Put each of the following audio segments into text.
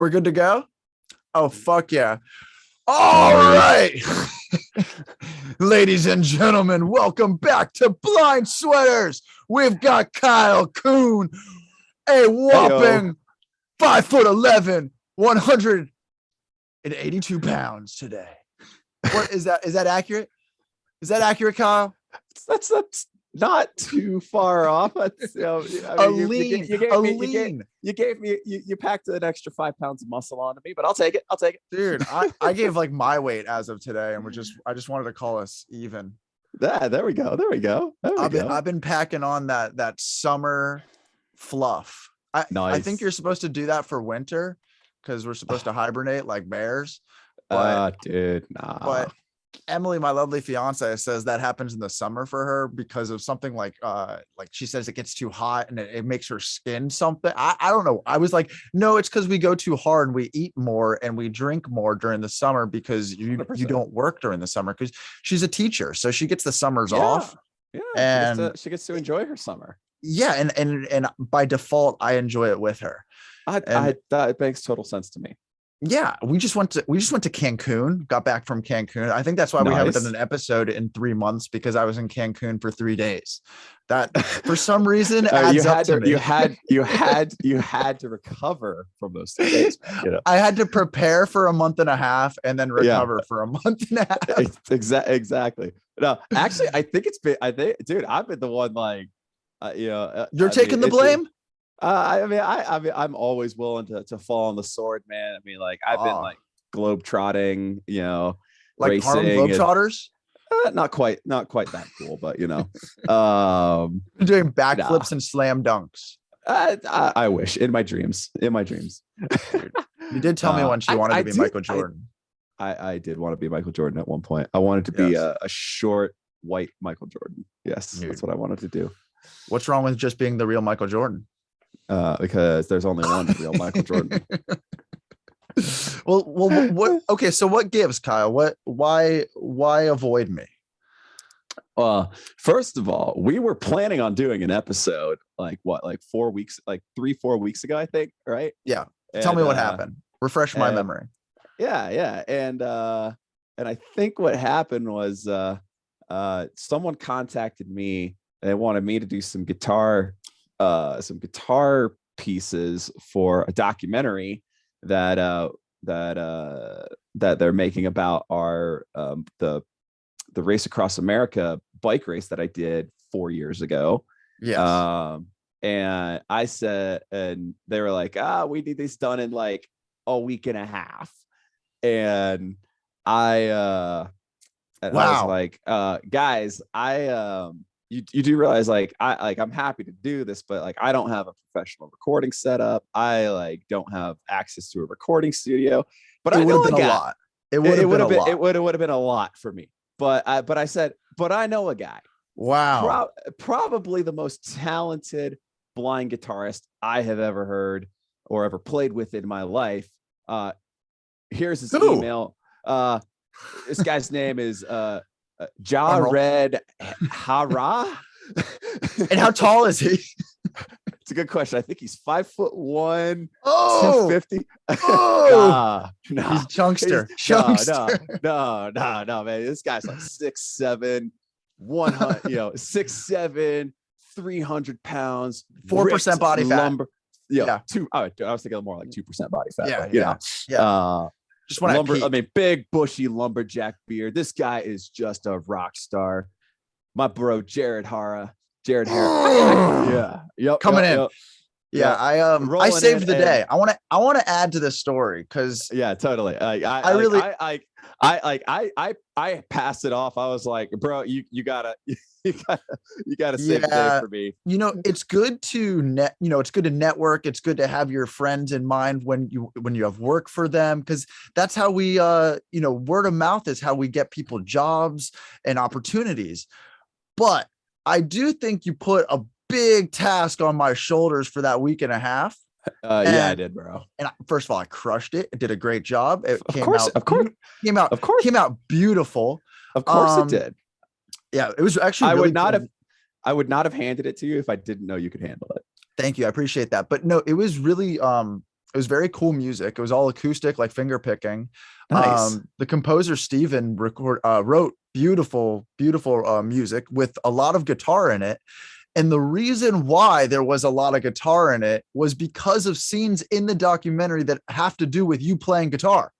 We're good to go? Oh, fuck yeah. All right. Ladies and gentlemen, welcome back to Blind Sweaters. We've got Kyle Kuhn, a whopping 5'11", 182 pounds today. What is that? Is that accurate? Is that accurate, Kyle? That's not too far off. That's, you packed an extra 5 pounds of muscle onto me, but I'll take it. Dude, I gave like my weight as of today, and I just wanted to call us even. There we go. I've been packing on that summer fluff. Nice. I think you're supposed to do that for winter because we're supposed to hibernate like bears. But But Emily, my lovely fiance, says that happens in the summer for her because of something like she says it gets too hot and it makes her skin something. I don't know. I was like, no, it's because we go too hard and we eat more and we drink more during the summer because you don't work during the summer because she's a teacher, so she gets the summers off. Yeah, and she gets to enjoy her summer. Yeah, and by default, I enjoy it with her. That makes total sense to me. Yeah, we just went to Cancun, got back from Cancun. I think that's why we haven't done an episode in 3 months, because I was in Cancun for 3 days. That for some reason adds up to me. You had to recover from those 3 days. You know? I had to prepare for a month and a half and then recover for a month and a half. Exactly. No, actually, I think, dude, I've been the one you're taking the blame. I'm always willing to fall on the sword, man. I mean, like I've been like globe trotting, like racing. Harlem Globetrotters. Not quite that cool, but doing backflips and slam dunks. I wish in my dreams. Dude, you did tell me once you wanted to be Michael Jordan. I did want to be Michael Jordan at one point. I wanted to be a short white Michael Jordan. Yes, dude. That's what I wanted to do. What's wrong with just being the real Michael Jordan? Because there's only one real Michael Jordan. well, what? Okay, so what gives, Kyle? Why avoid me? First of all, we were planning on doing an episode like 4 weeks, like 3-4 weeks ago, I think, right? Yeah. Tell me what happened. Refresh my memory. Yeah, and I think what happened was someone contacted me. They wanted me to do some guitar pieces for a documentary that they're making about our the Race Across America bike race that I did 4 years ago. Yes. And I said, and they were like, we need this done in like a week and a half. And I was like, guys, you do realize I'm happy to do this, but like I don't have a professional recording setup. I like don't have access to a recording studio. But it would have been a lot. It would have been a lot for me. But I said, but I know a guy. Wow. Probably the most talented blind guitarist I have ever heard or ever played with in my life. Here's his email. This guy's name is Jared Hara. And how tall is he? It's a good question. I think he's 5'1", 250. No, he's chunkster. No, man. This guy's like 6'7", 100, 6'7", 300 pounds, 4% body fat. I was thinking more like 2% body fat. Just want big bushy lumberjack beard. This guy is just a rock star. My bro, Jared Hara. Yeah. Yep. Coming in. Yep. Yeah. I saved the day. I want to add to this story because totally. I passed it off. I was like, bro, you gotta save the day for me. It's good to network. It's good to have your friends in mind when you have work for them, because that's how we word of mouth is how we get people jobs and opportunities. But I do think you put a big task on my shoulders for that week and a half. I did, bro. And first of all, I crushed it. It did a great job. It came out beautiful. Of course it did. Yeah, it was actually. I would not have handed it to you if I didn't know you could handle it. Thank you. I appreciate that. But no, it was really it was very cool music. It was all acoustic, like finger picking. Nice. The composer Steven wrote beautiful music with a lot of guitar in it. And the reason why there was a lot of guitar in it was because of scenes in the documentary that have to do with you playing guitar.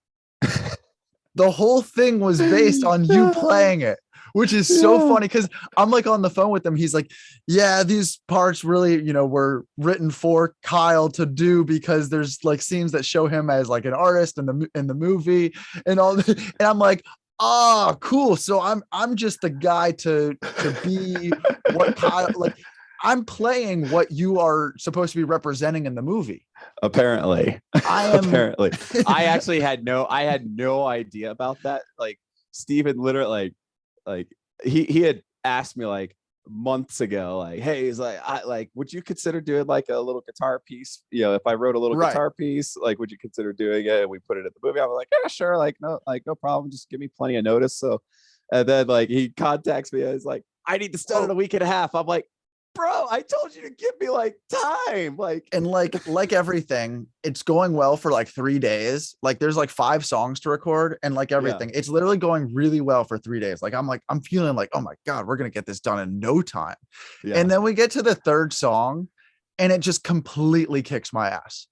The whole thing was based on you playing it, which is so funny because I'm like on the phone with him. He's like, yeah, these parts really, were written for Kyle to do because there's like scenes that show him as like an artist in the movie and all. And I'm like, oh, cool. So I'm just the guy to be what Kyle, like, I'm playing what you are supposed to be representing in the movie. Apparently. Apparently. I had no idea about that. Like Steven literally like he had asked me like months ago, like, hey, he's like, would you consider doing like a little guitar piece? If I wrote a little guitar piece, like, would you consider doing it? And we put it in the movie. I was like, yeah, sure. Like, no problem. Just give me plenty of notice. So, and then like he contacts me. He's like, I need to start in a week and a half. I'm like, bro, I told you to give me like time. Like everything, it's going well for like 3 days. Like there's like 5 songs to record, and like everything, it's literally going really well for 3 days. Like I'm feeling like, oh my God, we're gonna get this done in no time. Yeah. And then we get to the 3rd song and it just completely kicks my ass.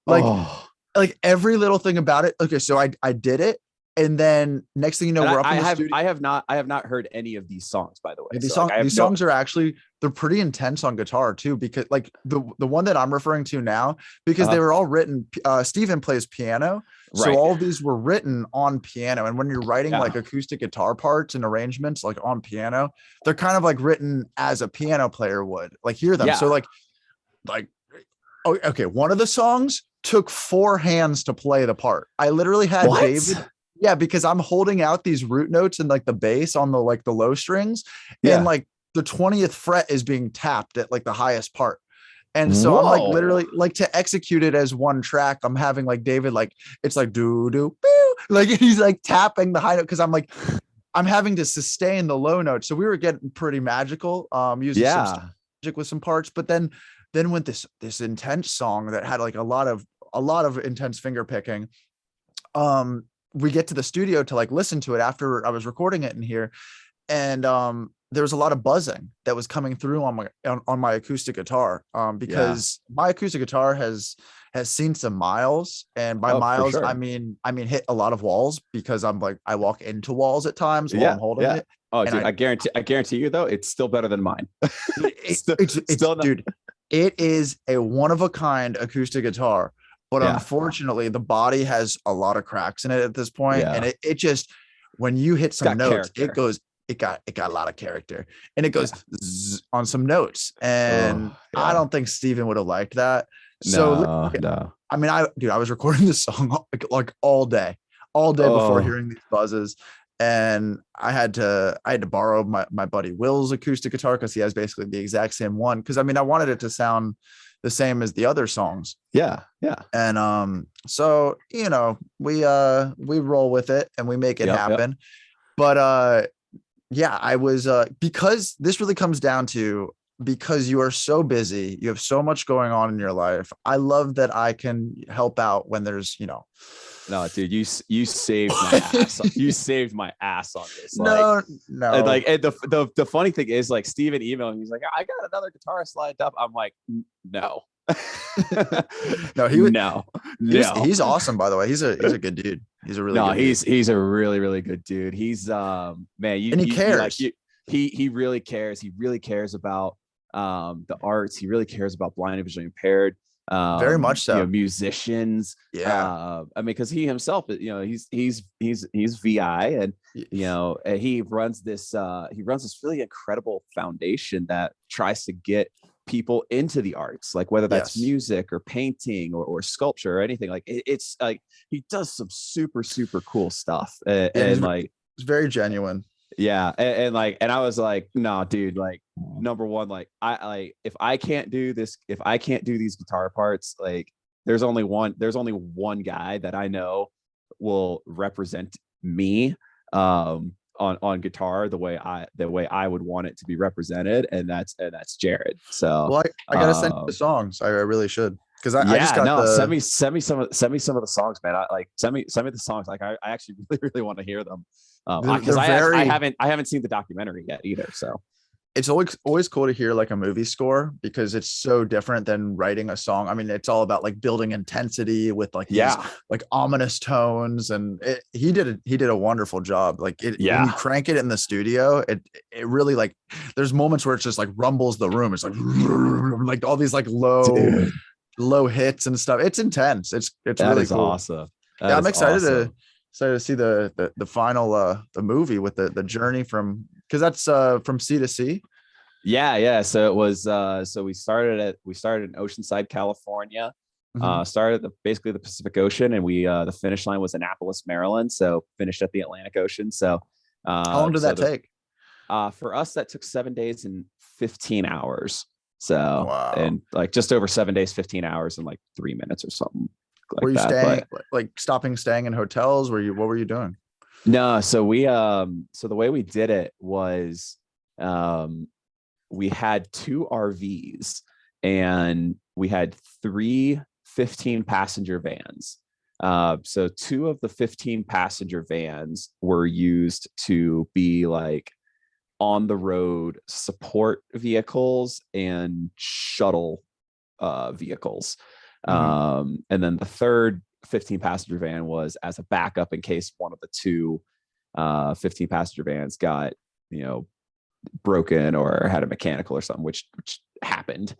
Like every little thing about it. Okay, so I did it. And then next thing you know, we're up in the studio. I have not heard any of these songs, by the way. These songs are actually, they're pretty intense on guitar too, because like the one that I'm referring to now, because they were all written, Steven plays piano. So all of these were written on piano. And when you're writing like acoustic guitar parts and arrangements, like on piano, they're kind of like written as a piano player would like hear them. So like, oh, okay. One of the songs took 4 hands to play the part. I literally had David. Yeah, because I'm holding out these root notes and like the bass on the like the low strings, and like the 20th fret is being tapped at like the highest part. And so I'm like literally like to execute it as one track. I'm having like David, like it's like do do boo, like he's like tapping the high note because I'm having to sustain the low note. So we were getting pretty magical, using some magic with some parts, but then went this intense song that had like a lot of intense finger picking. We get to the studio to like listen to it after I was recording it in here. And there was a lot of buzzing that was coming through on my acoustic guitar, because my acoustic guitar has seen some miles, and by miles, sure. I mean hit a lot of walls, because I'm like, I walk into walls at times while I'm holding it. Oh, dude, I guarantee you though, it's still better than mine. Dude, it is a one of a kind acoustic guitar. But unfortunately, the body has a lot of cracks in it at this point. And it just, when you hit some notes, it got a lot of character, and it goes on some notes. And I don't think Steven would have liked that. So no. I mean, I was recording this song like all day before hearing these buzzes. And I had to borrow my buddy Will's acoustic guitar, because he has basically the exact same one. Because I mean, I wanted it to sound the same as the other songs. Yeah. And so we roll with it and we make it happen. But I was because this really comes down to, because you are so busy, you have so much going on in your life. I love that I can help out when there's No, dude, you saved my ass. You saved my ass on this. No. And like, and the funny thing is, like, Steven emailed me. He's like, I got another guitarist lined up. I'm like, no. He's awesome, by the way. He's a good dude. He's a really good dude. He's a really, really good dude. He's man, and he cares. He really cares. He really cares about the arts. He really cares about blind and visually impaired. Very much so. Musicians. I mean, because he himself, he's VI, and and he runs this really incredible foundation that tries to get people into the arts, like whether that's music or painting or sculpture or anything. Like it's like he does some super cool stuff, and like it's very genuine. Yeah, and I was like, no, dude, like, number one, like, if I can't do these guitar parts, like, there's only one guy that I know will represent me on guitar the way I would want it to be represented, and that's Jared. So I gotta send you the songs. I really should. Because I just got send me some of the songs, man. I like send me the songs. Like I actually really want to hear them. Because I haven't seen the documentary yet either. So it's always cool to hear like a movie score, because it's so different than writing a song. I mean, it's all about like building intensity with like these like ominous tones, and he did a wonderful job. Like when you crank it in the studio, it really like there's moments where it's just like rumbles the room. It's like all these like low hits and stuff. It's intense. It's really cool. Awesome. I'm excited to see the final the movie with the journey from, because that's from sea to sea. Yeah. So it was so we started in Oceanside, California. Started at basically the Pacific Ocean, and we the finish line was Annapolis, Maryland. So finished at the Atlantic Ocean. So how long did that take? For us, that took 7 days and 15 hours. So and like just over 7 days, 15 hours, and like 3 minutes or something. Like were you staying like staying in hotels? What were you doing? No, so we so the way we did it was we had 2 RVs, and we had 3 15-passenger vans. So 2 of the 15-passenger vans were used to be like on the road support vehicles and shuttle vehicles. And then the third 15-passenger van was as a backup in case one of the 2 15-passenger vans got, broken or had a mechanical or something, which happened.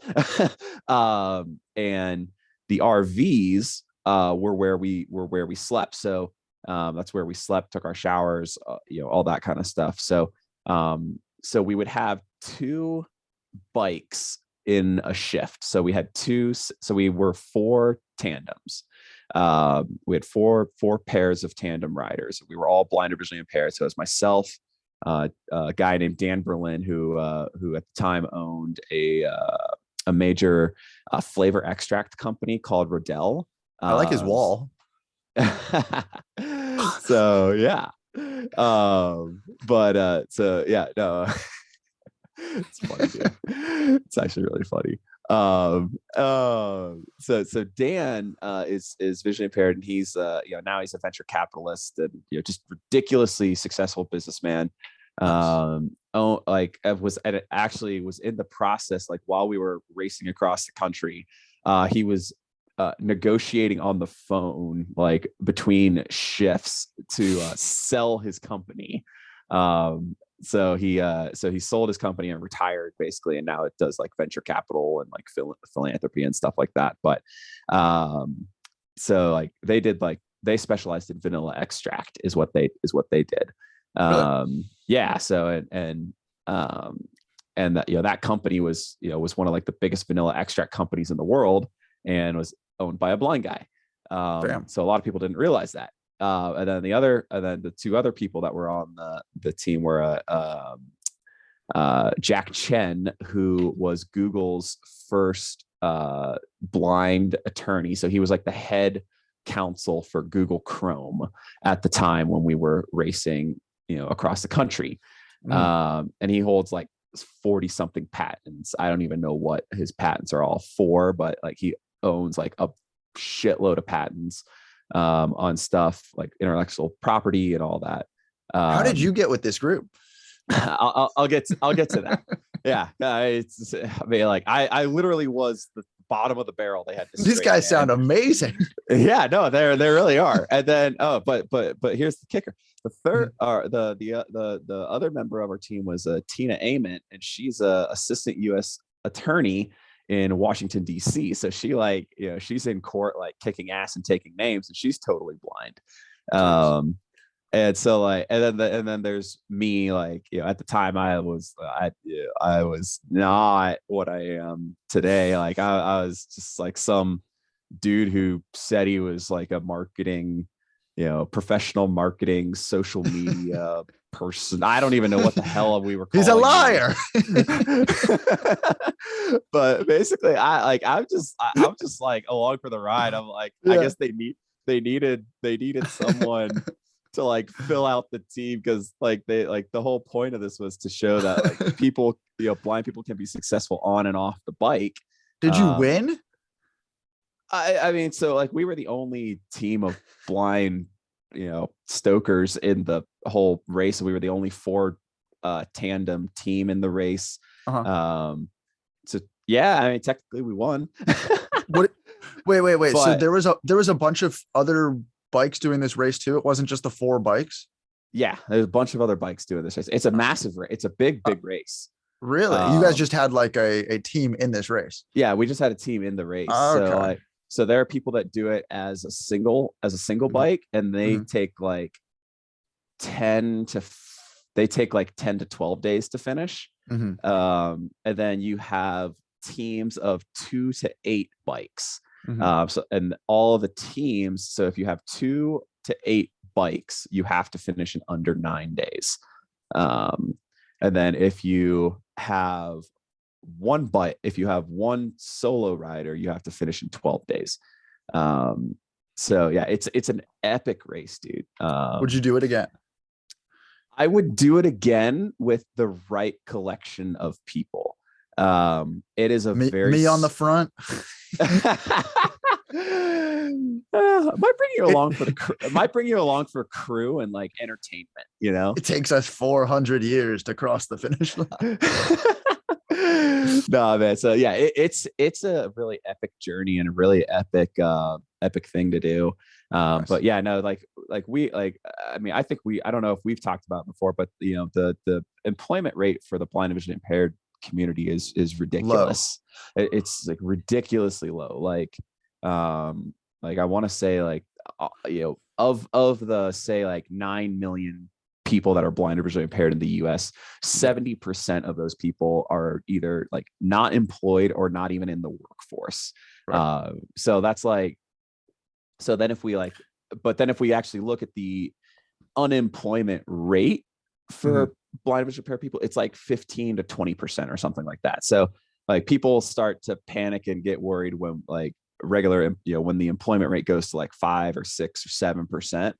And the RVs were where we slept. So that's where we slept, took our showers, all that kind of stuff. So we would have 2 bikes in a shift. So we had 2. So we were 4 tandems. We had four pairs of tandem riders. We were all blind or visually impaired. So it was myself, a guy named Dan Berlin, who at the time owned a major flavor extract company called Rodell. I like his wall. So yeah. So yeah, no. It's funny, dude. It's actually really funny. So Dan is visually impaired, and he's now he's a venture capitalist and just ridiculously successful businessman. Was in the process, like while we were racing across the country, he was negotiating on the phone like between shifts to sell his company. So he sold his company and retired basically, and now it does like venture capital and like philanthropy and stuff like that. But so like they specialized in vanilla extract is what they did. Really? Yeah. So and that that company was one of like the biggest vanilla extract companies in the world, and was owned by a blind guy. So a lot of people didn't realize that. And then the 2 other people that were on the team were Jack Chen, who was Google's first blind attorney. So he was like the head counsel for Google Chrome at the time when we were racing, across the country. And he holds like 40 something patents. I don't even know what his patents are all for, but like he owns like a shitload of patents on stuff like intellectual property and all that. How did you get with this group? I'll get to that. Yeah, I literally was the bottom of the barrel. They had these guys sound amazing. Yeah, no, they really are. And then but here's the kicker. The third the other member of our team was Tina Ament, and she's a assistant U.S. attorney in Washington, D.C. So she she's in court, like kicking ass and taking names, and she's totally blind. And so and then there's me, at the time I was not what I am today. Like I was just like some dude who said he was like a marketing, professional marketing, social media person. I don't even know what the hell we were calling. He's a liar. But basically I'm just like along for the ride. I'm like, yeah. I guess they needed someone to like fill out the team, because the whole point of this was to show that like people, blind people can be successful on and off the bike. Did you win? I mean, so like we were the only team of blind, stokers in the whole race. We were the only 4 tandem team in the race. So yeah, I mean, technically we won. What? Wait. But, so there was a bunch of other bikes doing this race too. It wasn't just the 4 bikes. Yeah, there's a bunch of other bikes doing this race. It's a massive race. It's a big race. Really? You guys just had like a team in this race? Yeah, we just had a team in the race. Okay. So there are people that do it as a single bike, and they take like 10 to 12 days to finish. And then you have teams of 2 to 8 bikes. So and all of the teams. So if you have 2 to 8 bikes, you have to finish in under 9 days. And then if you have one bike, if you have one solo rider, you have to finish in 12 days. So yeah, it's an epic race, dude. Would you do it again? I would do it again with the right collection of people. It is me on the front. Might bring you along for the crew and like entertainment. It takes us 400 years to cross the finish line. No, man. So yeah, it's a really epic journey and a really epic thing to do. Nice. But yeah, no, like we I mean, I think I don't know if we've talked about it before, but the employment rate for the blind and vision impaired community is ridiculous. It's like ridiculously low. Like I want to say like of the say like 9 million people that are blind or visually impaired in the US, 70% of those people are either like not employed or not even in the workforce. Right. So that's like, then if we actually look at the unemployment rate for blind vision impaired people, it's like 15 to 20% or something like that. So like people start to panic and get worried when like regular, when the employment rate goes to like 5 or 6 or 7%.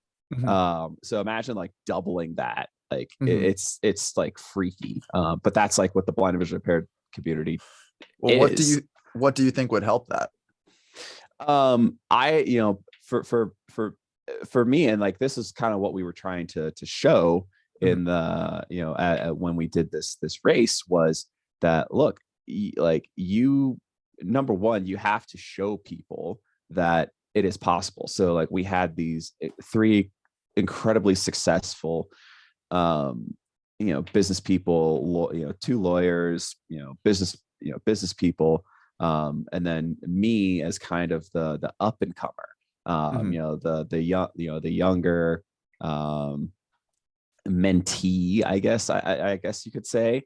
So imagine like doubling that. Like it's like freaky. But that's like what the blind and visually impaired community is. What do you think would help that? For me, and like this is kind of what we were trying to show in the when we did this race, was that look, like number one, you have to show people that it is possible. So like we had these 3 incredibly successful business people, 2 lawyers, business people, and then me as kind of the up and comer, the younger mentee, I guess you could say.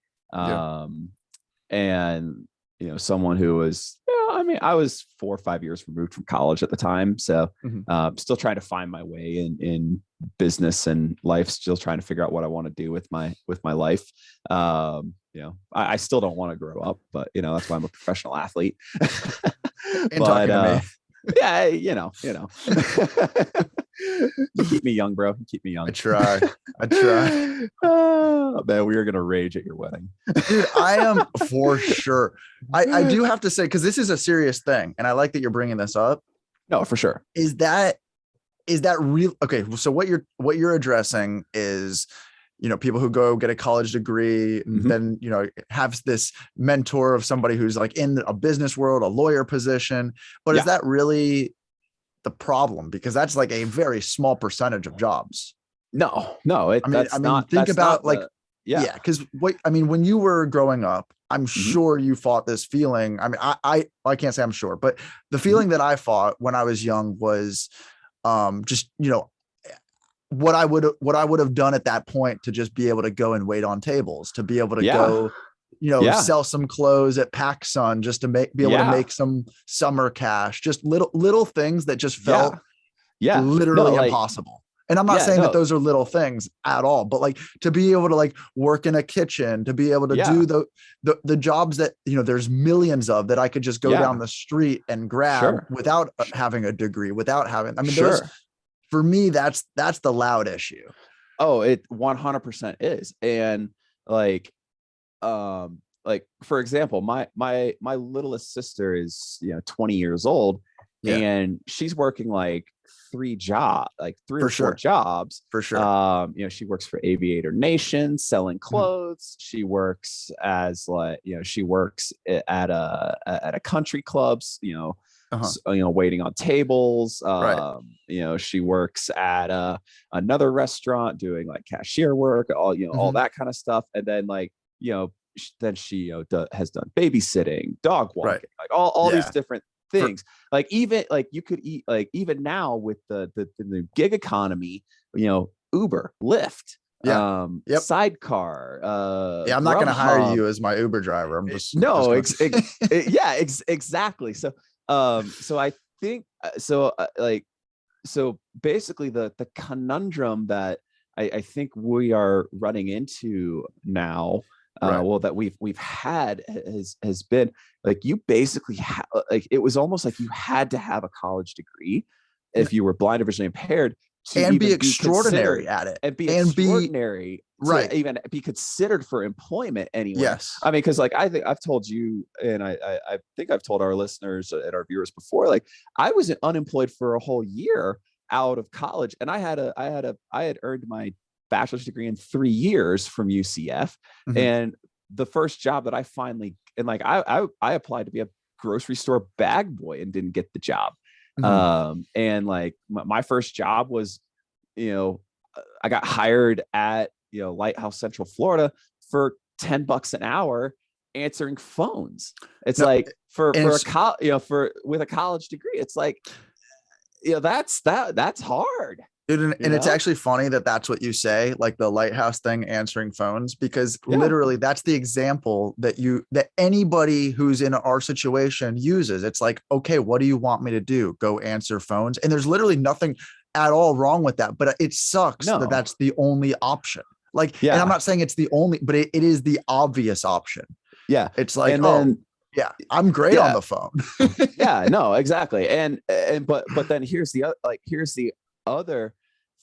And someone who was, I mean, I was 4 or 5 years removed from college at the time. So still trying to find my way in business and life, still trying to figure out what I want to do with my life. I still don't want to grow up, but that's why I'm a professional athlete. Talking to me. Yeah, you keep me young, bro. You keep me young. I try. Oh, man, we are gonna rage at your wedding. Dude, I am for sure. I do have to say, because this is a serious thing, and I like that you're bringing this up. No, for sure. Is that real? Okay, so what you're addressing is, people who go get a college degree, and then, have this mentor of somebody who's like in a business world, a lawyer position. But is that really the problem? Because that's like a very small percentage of jobs. No. Think about because when you were growing up, I'm sure you fought this feeling. I mean, I can't say I'm sure, but the feeling that I fought when I was young was just, what I would have done at that point to just be able to go and wait on tables, to be able to go, sell some clothes at PacSun, just to be able to make some summer cash, just little things that just felt literally impossible. And I'm not saying that those are little things at all, but like to be able to like work in a kitchen, to be able to do the jobs that, there's millions of, that I could just go down the street and grab without having a degree, without having, those, for me, that's the loud issue. Oh, it 100% is. And like for example, my littlest sister is 20 years old, and she's working like three or four jobs. For sure. You know, she works for Aviator Nation selling clothes. She works as like, you know, she works at a country clubs, you know, you know, waiting on tables. You know, she works at another restaurant doing like cashier work, all, you know, all that kind of stuff. And then like, you know, then she, you know, has done babysitting, dog walking, like all these different things. Like even like you could eat like even now with the gig economy, you know, Uber, Lyft, Sidecar. I'm not going to hire you as my Uber driver. I'm just exactly. So so I think so basically the conundrum that I think we are running into now, well, that we've had has been like, you basically like, it was almost like you had to have a college degree if you were blind or visually impaired and be extraordinary at it and be extraordinary to even be considered for employment anyway. Yes. I mean, because like I think I've told you, and I think I've told our listeners and our viewers before, like I was unemployed for a whole year out of college, and I had earned my bachelor's degree in 3 years from UCF. And the first job that I finally, and like I applied to be a grocery store bag boy and didn't get the job. And like my first job was, you know, I got hired at, you know, Lighthouse Central Florida for $10 an hour answering phones. It's like with a college degree, it's like, you know, that's hard. Dude, and it's actually funny that that's what you say, like the Lighthouse thing, answering phones, because literally that's the example that anybody who's in our situation uses. It's like, okay, what do you want me to do? Go answer phones? And there's literally nothing at all wrong with that, but it sucks that that's the only option. Like, and I'm not saying it's the only, but it is the obvious option. Yeah. It's like, I'm great on the phone. No, exactly. And but then here's the other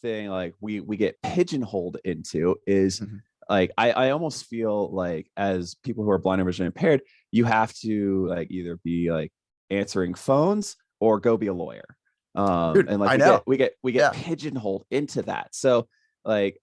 thing, like we get pigeonholed into is like I almost feel like as people who are blind or visually impaired, you have to like either be like answering phones or go be a lawyer. Dude, and like we get pigeonholed into that. So like,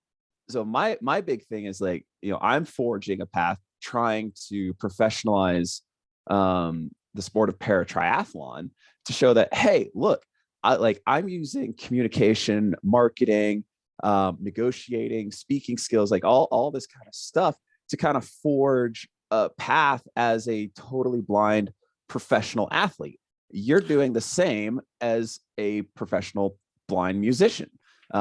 so my big thing is like, you know, I'm forging a path trying to professionalize the sport of paratriathlon to show that, hey, look, I'm using communication, marketing, negotiating, speaking skills, like all this kind of stuff to kind of forge a path as a totally blind professional athlete. You're doing the same as a professional blind musician. You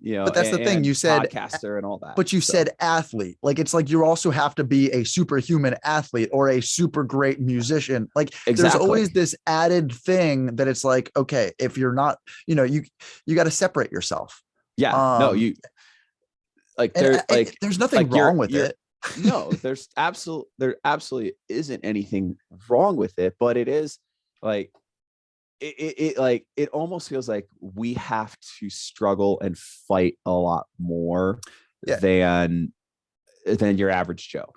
know, but that's the thing, you said podcaster and all that, but you said athlete. Like, it's like you also have to be a superhuman athlete or a super great musician. Like there's always this added thing that it's like, okay, if you're not, you know, you got to separate yourself. No, you like there's nothing wrong with it. No, there absolutely isn't anything wrong with it, but it is like it almost feels like we have to struggle and fight a lot more than your average Joe.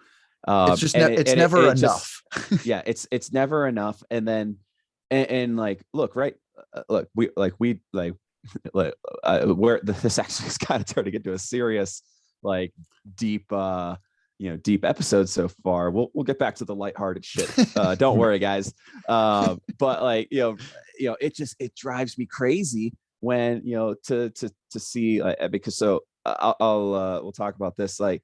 It's never enough. It's never enough. And then and like, look, where this actually is kind of turning into a serious, like deep episode so far. We'll get back to the lighthearted shit. Don't worry, guys. But like, you know, it drives me crazy when, you know, to see, because we'll talk about this, like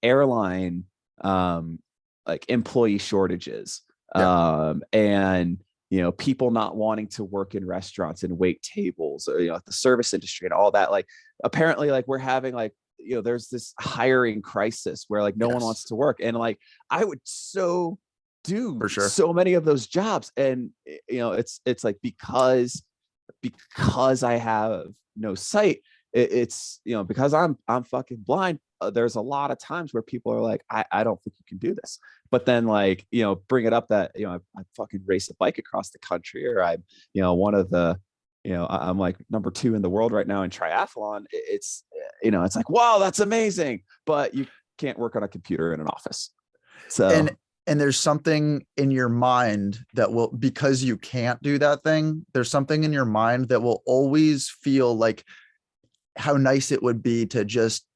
airline, like employee shortages, and, you know, people not wanting to work in restaurants and wait tables, or, you know, the service industry and all that. Like, apparently, like we're having like, you know, there's this hiring crisis where like no one wants to work, and like I would do for sure so many of those jobs, and you know, it's like because I have no sight, it's, you know, because I'm fucking blind. There's a lot of times where people are like, I don't think you can do this, but then like, you know, bring it up that, you know, I fucking race a bike across the country, or I'm, you know, one of the, you know, I'm like number 2 in the world right now in triathlon. It's, you know, it's like, wow, that's amazing, but you can't work on a computer in an office. So and there's something in your mind that will, because you can't do that thing, there's something in your mind that will always feel like how nice it would be to just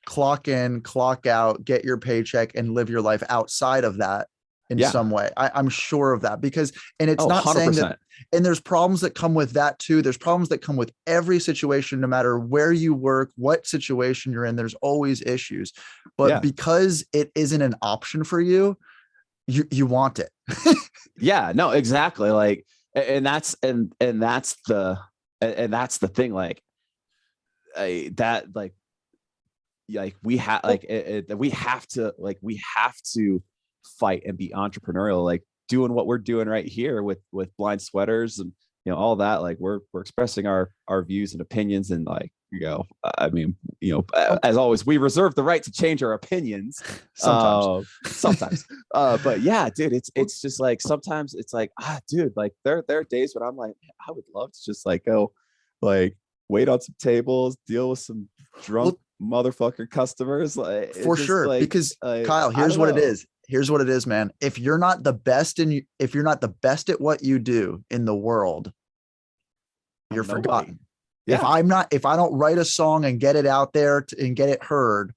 clock in, clock out, get your paycheck, and live your life outside of that in some way. I'm sure of that, because, and it's not 100%. Saying that, and there's problems that come with that too. There's problems that come with every situation, no matter where you work, what situation you're in, there's always issues, but because it isn't an option for you, you want it. Yeah, no, exactly. Like, and that's the thing. Like, that, like we have, like, we have to fight and be entrepreneurial, like doing what we're doing right here with Blind Sweaters and, you know, all that. Like, we're expressing our views and opinions, and, like, you know, I mean, you know, as always, we reserve the right to change our opinions sometimes. But yeah, dude, it's just like, sometimes it's like, dude, like there are days when I'm like, I would love to just like go, like, wait on some tables, deal with some drunk motherfucker customers, like, for sure. Like, because Kyle, here's what it is. Here's what it is, man. If you're not the best at what you do in the world, you're forgotten. Yeah. If I don't write a song and get it out there and get it heard,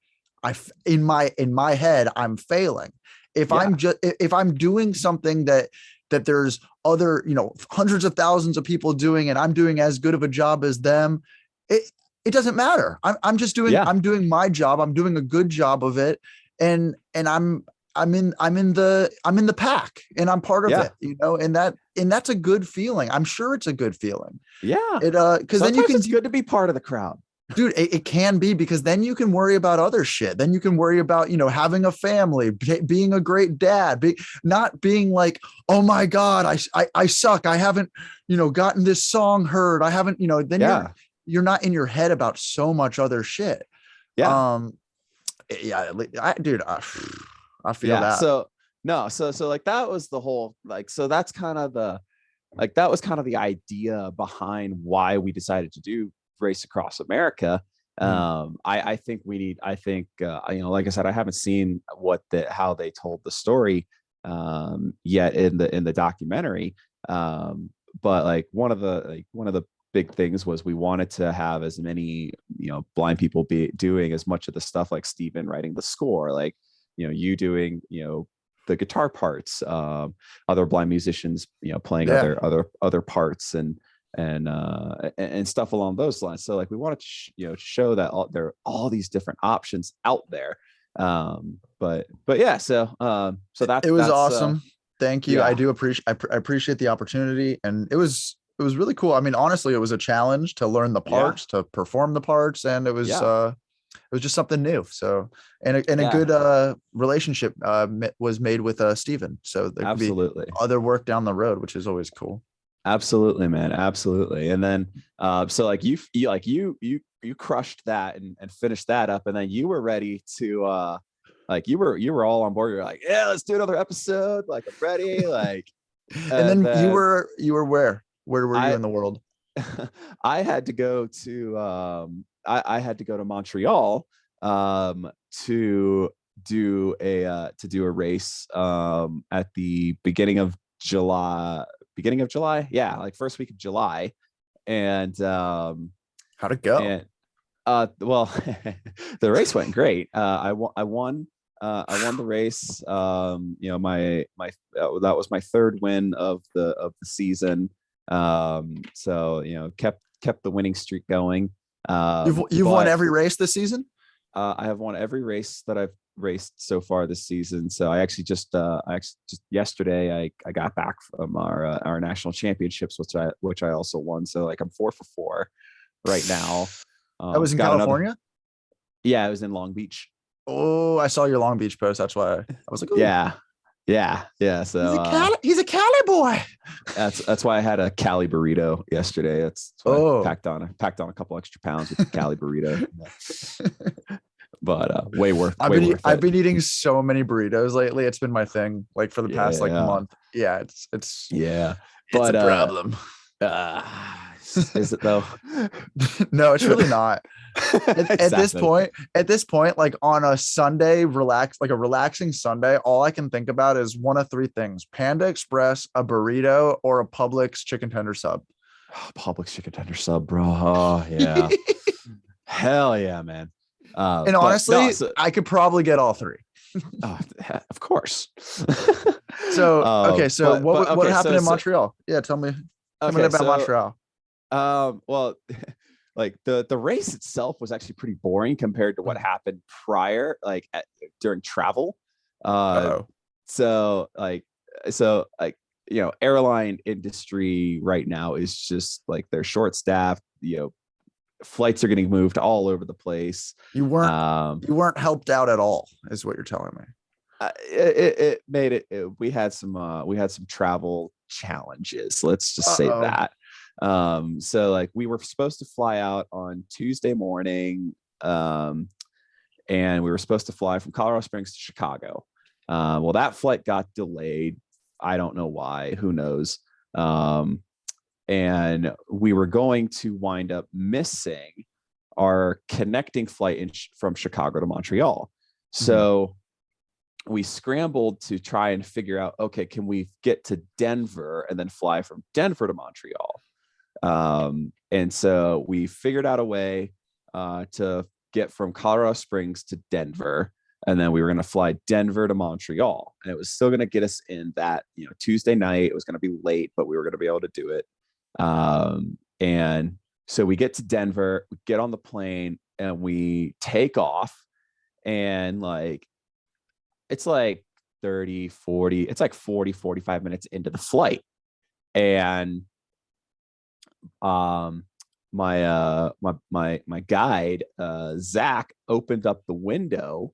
in my head, I'm failing. If I'm doing something that there's other, you know, hundreds of thousands of people doing, and I'm doing as good of a job as them, it doesn't matter. I'm just doing, I'm doing my job. I'm doing a good job of it. And I'm in the pack, and I'm part of it, you know, and that's a good feeling. I'm sure it's a good feeling. Yeah. Cause then it's good to be part of the crowd. Dude, it can be, because then you can worry about other shit. Then you can worry about, you know, having a family, being a great dad, not being like, oh my God, I suck. I haven't, you know, gotten this song heard. I haven't, you know, then you're not in your head about so much other shit. Yeah. I feel that. So like, that was the whole, like, so that's kind of that was kind of the idea behind why we decided to do Race Across America. I think you know, like I said, I haven't seen how they told the story yet in the documentary. But like, one of the big things was we wanted to have as many, you know, blind people be doing as much of the stuff, like Steven writing the score, like, you know, you doing, you know, the guitar parts, other blind musicians, you know, playing other parts and stuff along those lines. So like, we wanted to show that there are all these different options out there. But yeah, so that's, it was awesome. Thank you. I do appreciate, I appreciate the opportunity, and it was really cool. I mean, honestly, it was a challenge to learn the parts, to perform the parts, and it was just something new. So, and a good relationship was made with Steven. So there could be other work down the road, which is always cool. Absolutely, man. Absolutely. And then, so like you crushed that and finished that up, and then you were ready to, like, you were all on board. You're like, yeah, let's do another episode. Like, I'm ready. Like, and then you were where were you in the world? I had to go to, I had to go to Montreal, to do a race, at the beginning of July. Yeah. Like, first week of July. And, how'd it go? And, well, the race went great. I won the race. You know, that was my third win of the season. So, you know, kept the winning streak going. You've won every race this season? I have won every race that I've raced so far this season. So I actually just yesterday I got back from our national championships, which I also won. So like, I'm 4 for 4 right now. That was in California? Yeah, it was in Long Beach. Oh, I saw your Long Beach post. That's why I was like, ooh. Yeah. So he's a Cali boy. That's why I had a Cali burrito yesterday. That's why I packed on a couple extra pounds with the Cali burrito. But way worth. I've been eating so many burritos lately. It's been my thing, like, for the past month. Yeah, it's but a problem. Is it though? No, it's really not. Exactly. At this point, like on a Sunday, like a relaxing Sunday, all I can think about is one of three things: Panda Express, a burrito, or a Publix chicken tender sub. Oh, Publix chicken tender sub, bro. Oh yeah. Hell yeah, man. And honestly, I could probably get all three. Of course. So okay, so what happened in Montreal? Yeah, tell me about Montreal. Well, like the race itself was actually pretty boring compared to what happened prior, like during travel. So airline industry right now is just like they're short staffed. Flights are getting moved all over the place. You weren't helped out at all, is what you're telling me. It made it. We had some travel challenges. Let's just say that. So like we were supposed to fly out on Tuesday morning, and we were supposed to fly from Colorado Springs to Chicago. Well, that flight got delayed. I don't know why. Who knows? And we were going to wind up missing our connecting flight from Chicago to Montreal. So we scrambled to try and figure out, okay, can we get to Denver and then fly from Denver to Montreal? And so we figured out a way to get from Colorado Springs to Denver. And then we were going to fly Denver to Montreal. And it was still going to get us in that, Tuesday night. It was going to be late, but we were going to be able to do it. And so we get to Denver, we get on the plane, and we take off, and like it's like 30 40 it's like 40 45 minutes into the flight, and my guide Zach opened up the window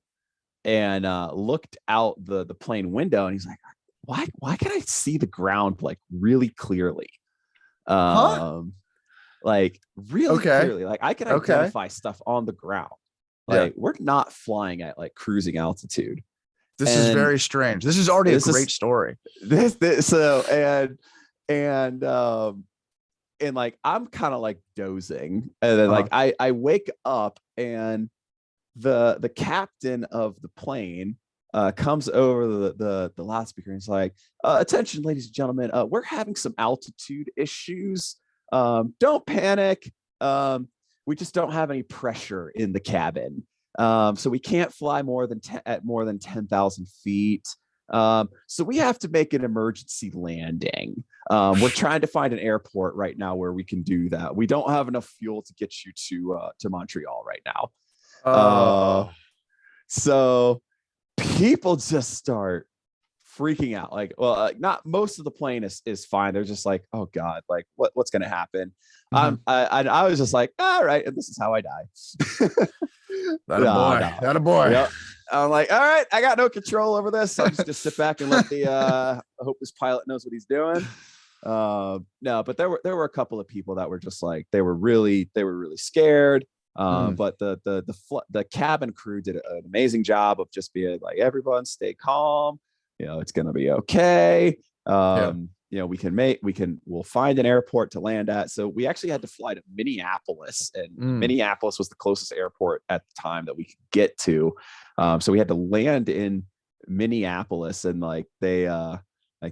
and looked out the plane window, and he's like, why can I see the ground like really clearly? Like really clearly, like I can identify stuff on the ground. Like we're not flying at like cruising altitude. This is very strange. This is already a great story. And like I'm kind of like dozing, and then like I wake up, and the captain of the plane comes over the loudspeaker, and he's like, attention, ladies and gentlemen, we're having some altitude issues. Don't panic. We just don't have any pressure in the cabin. So we can't fly at more than 10,000 feet. So we have to make an emergency landing. We're trying to find an airport right now where we can do that. We don't have enough fuel to get you to Montreal right now. So people just start freaking out. Like, well, not most of the plane is fine. They're just like, oh God, like what's going to happen? I was just like, all right. And this is how I die. That a boy. Yep. I'm like, all right, I got no control over this. I'm just gonna sit back and let I hope this pilot knows what he's doing. No, but there were a couple of people that were just like, they were really scared. But the cabin crew did an amazing job of just being like, everyone stay calm. It's gonna be okay. We'll find an airport to land at. So we actually had to fly to Minneapolis, and Minneapolis was the closest airport at the time that we could get to. So we had to land in Minneapolis, and like they had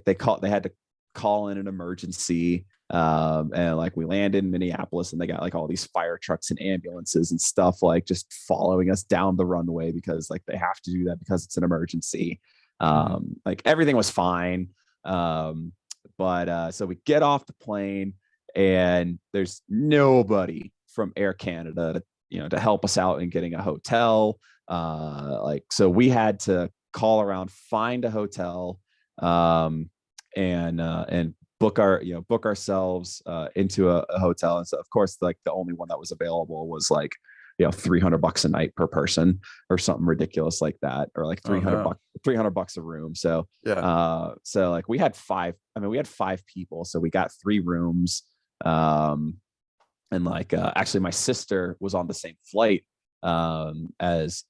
to call in an emergency. And like we landed in Minneapolis, and they got like all these fire trucks and ambulances and stuff like just following us down the runway, because like they have to do that because it's an emergency. Like everything was fine. But so we get off the plane, and there's nobody from Air Canada to help us out in getting a hotel. So we had to call around, find a hotel, and book ourselves into a hotel. And so of course, like the only one that was available was like $300 a night per person or something ridiculous like that, or like $300 a room. So so like we had five people, so we got 3 rooms. And like actually my sister was on the same flight as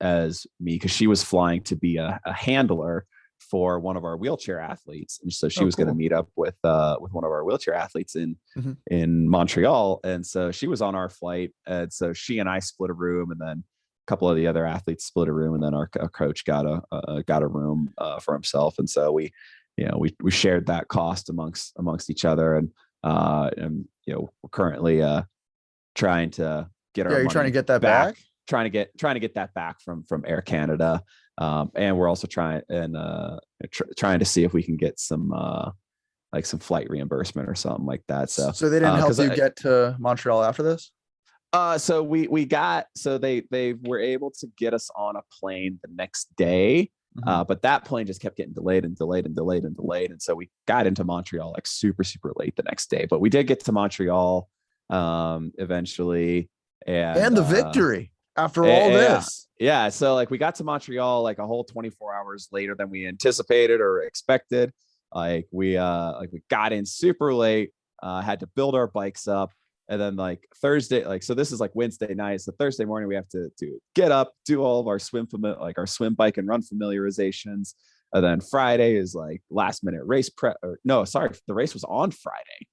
me, because she was flying to be a handler for one of our wheelchair athletes, and so she was going to meet up with one of our wheelchair athletes in Montreal, and so she was on our flight, and so she and I split a room, and then a couple of the other athletes split a room, and then our coach got a room for himself, and so we shared that cost amongst each other, and we're currently trying to get our you're trying to get that back. Trying to get that back from Air Canada, and we're also trying to see if we can get some some flight reimbursement or something like that. So they didn't help you get to Montreal after this. So they were able to get us on a plane the next day, but that plane just kept getting delayed, and so we got into Montreal like super late the next day. But we did get to Montreal eventually, and the victory. After all this. Yeah. So like we got to Montreal like a whole 24 hours later than we anticipated or expected. Like we got in super late, had to build our bikes up. And then like Thursday, so this is like Wednesday night. So Thursday morning we have to get up, do all of our swim bike and run familiarizations. And then Friday is like last minute race prep. The race was on Friday.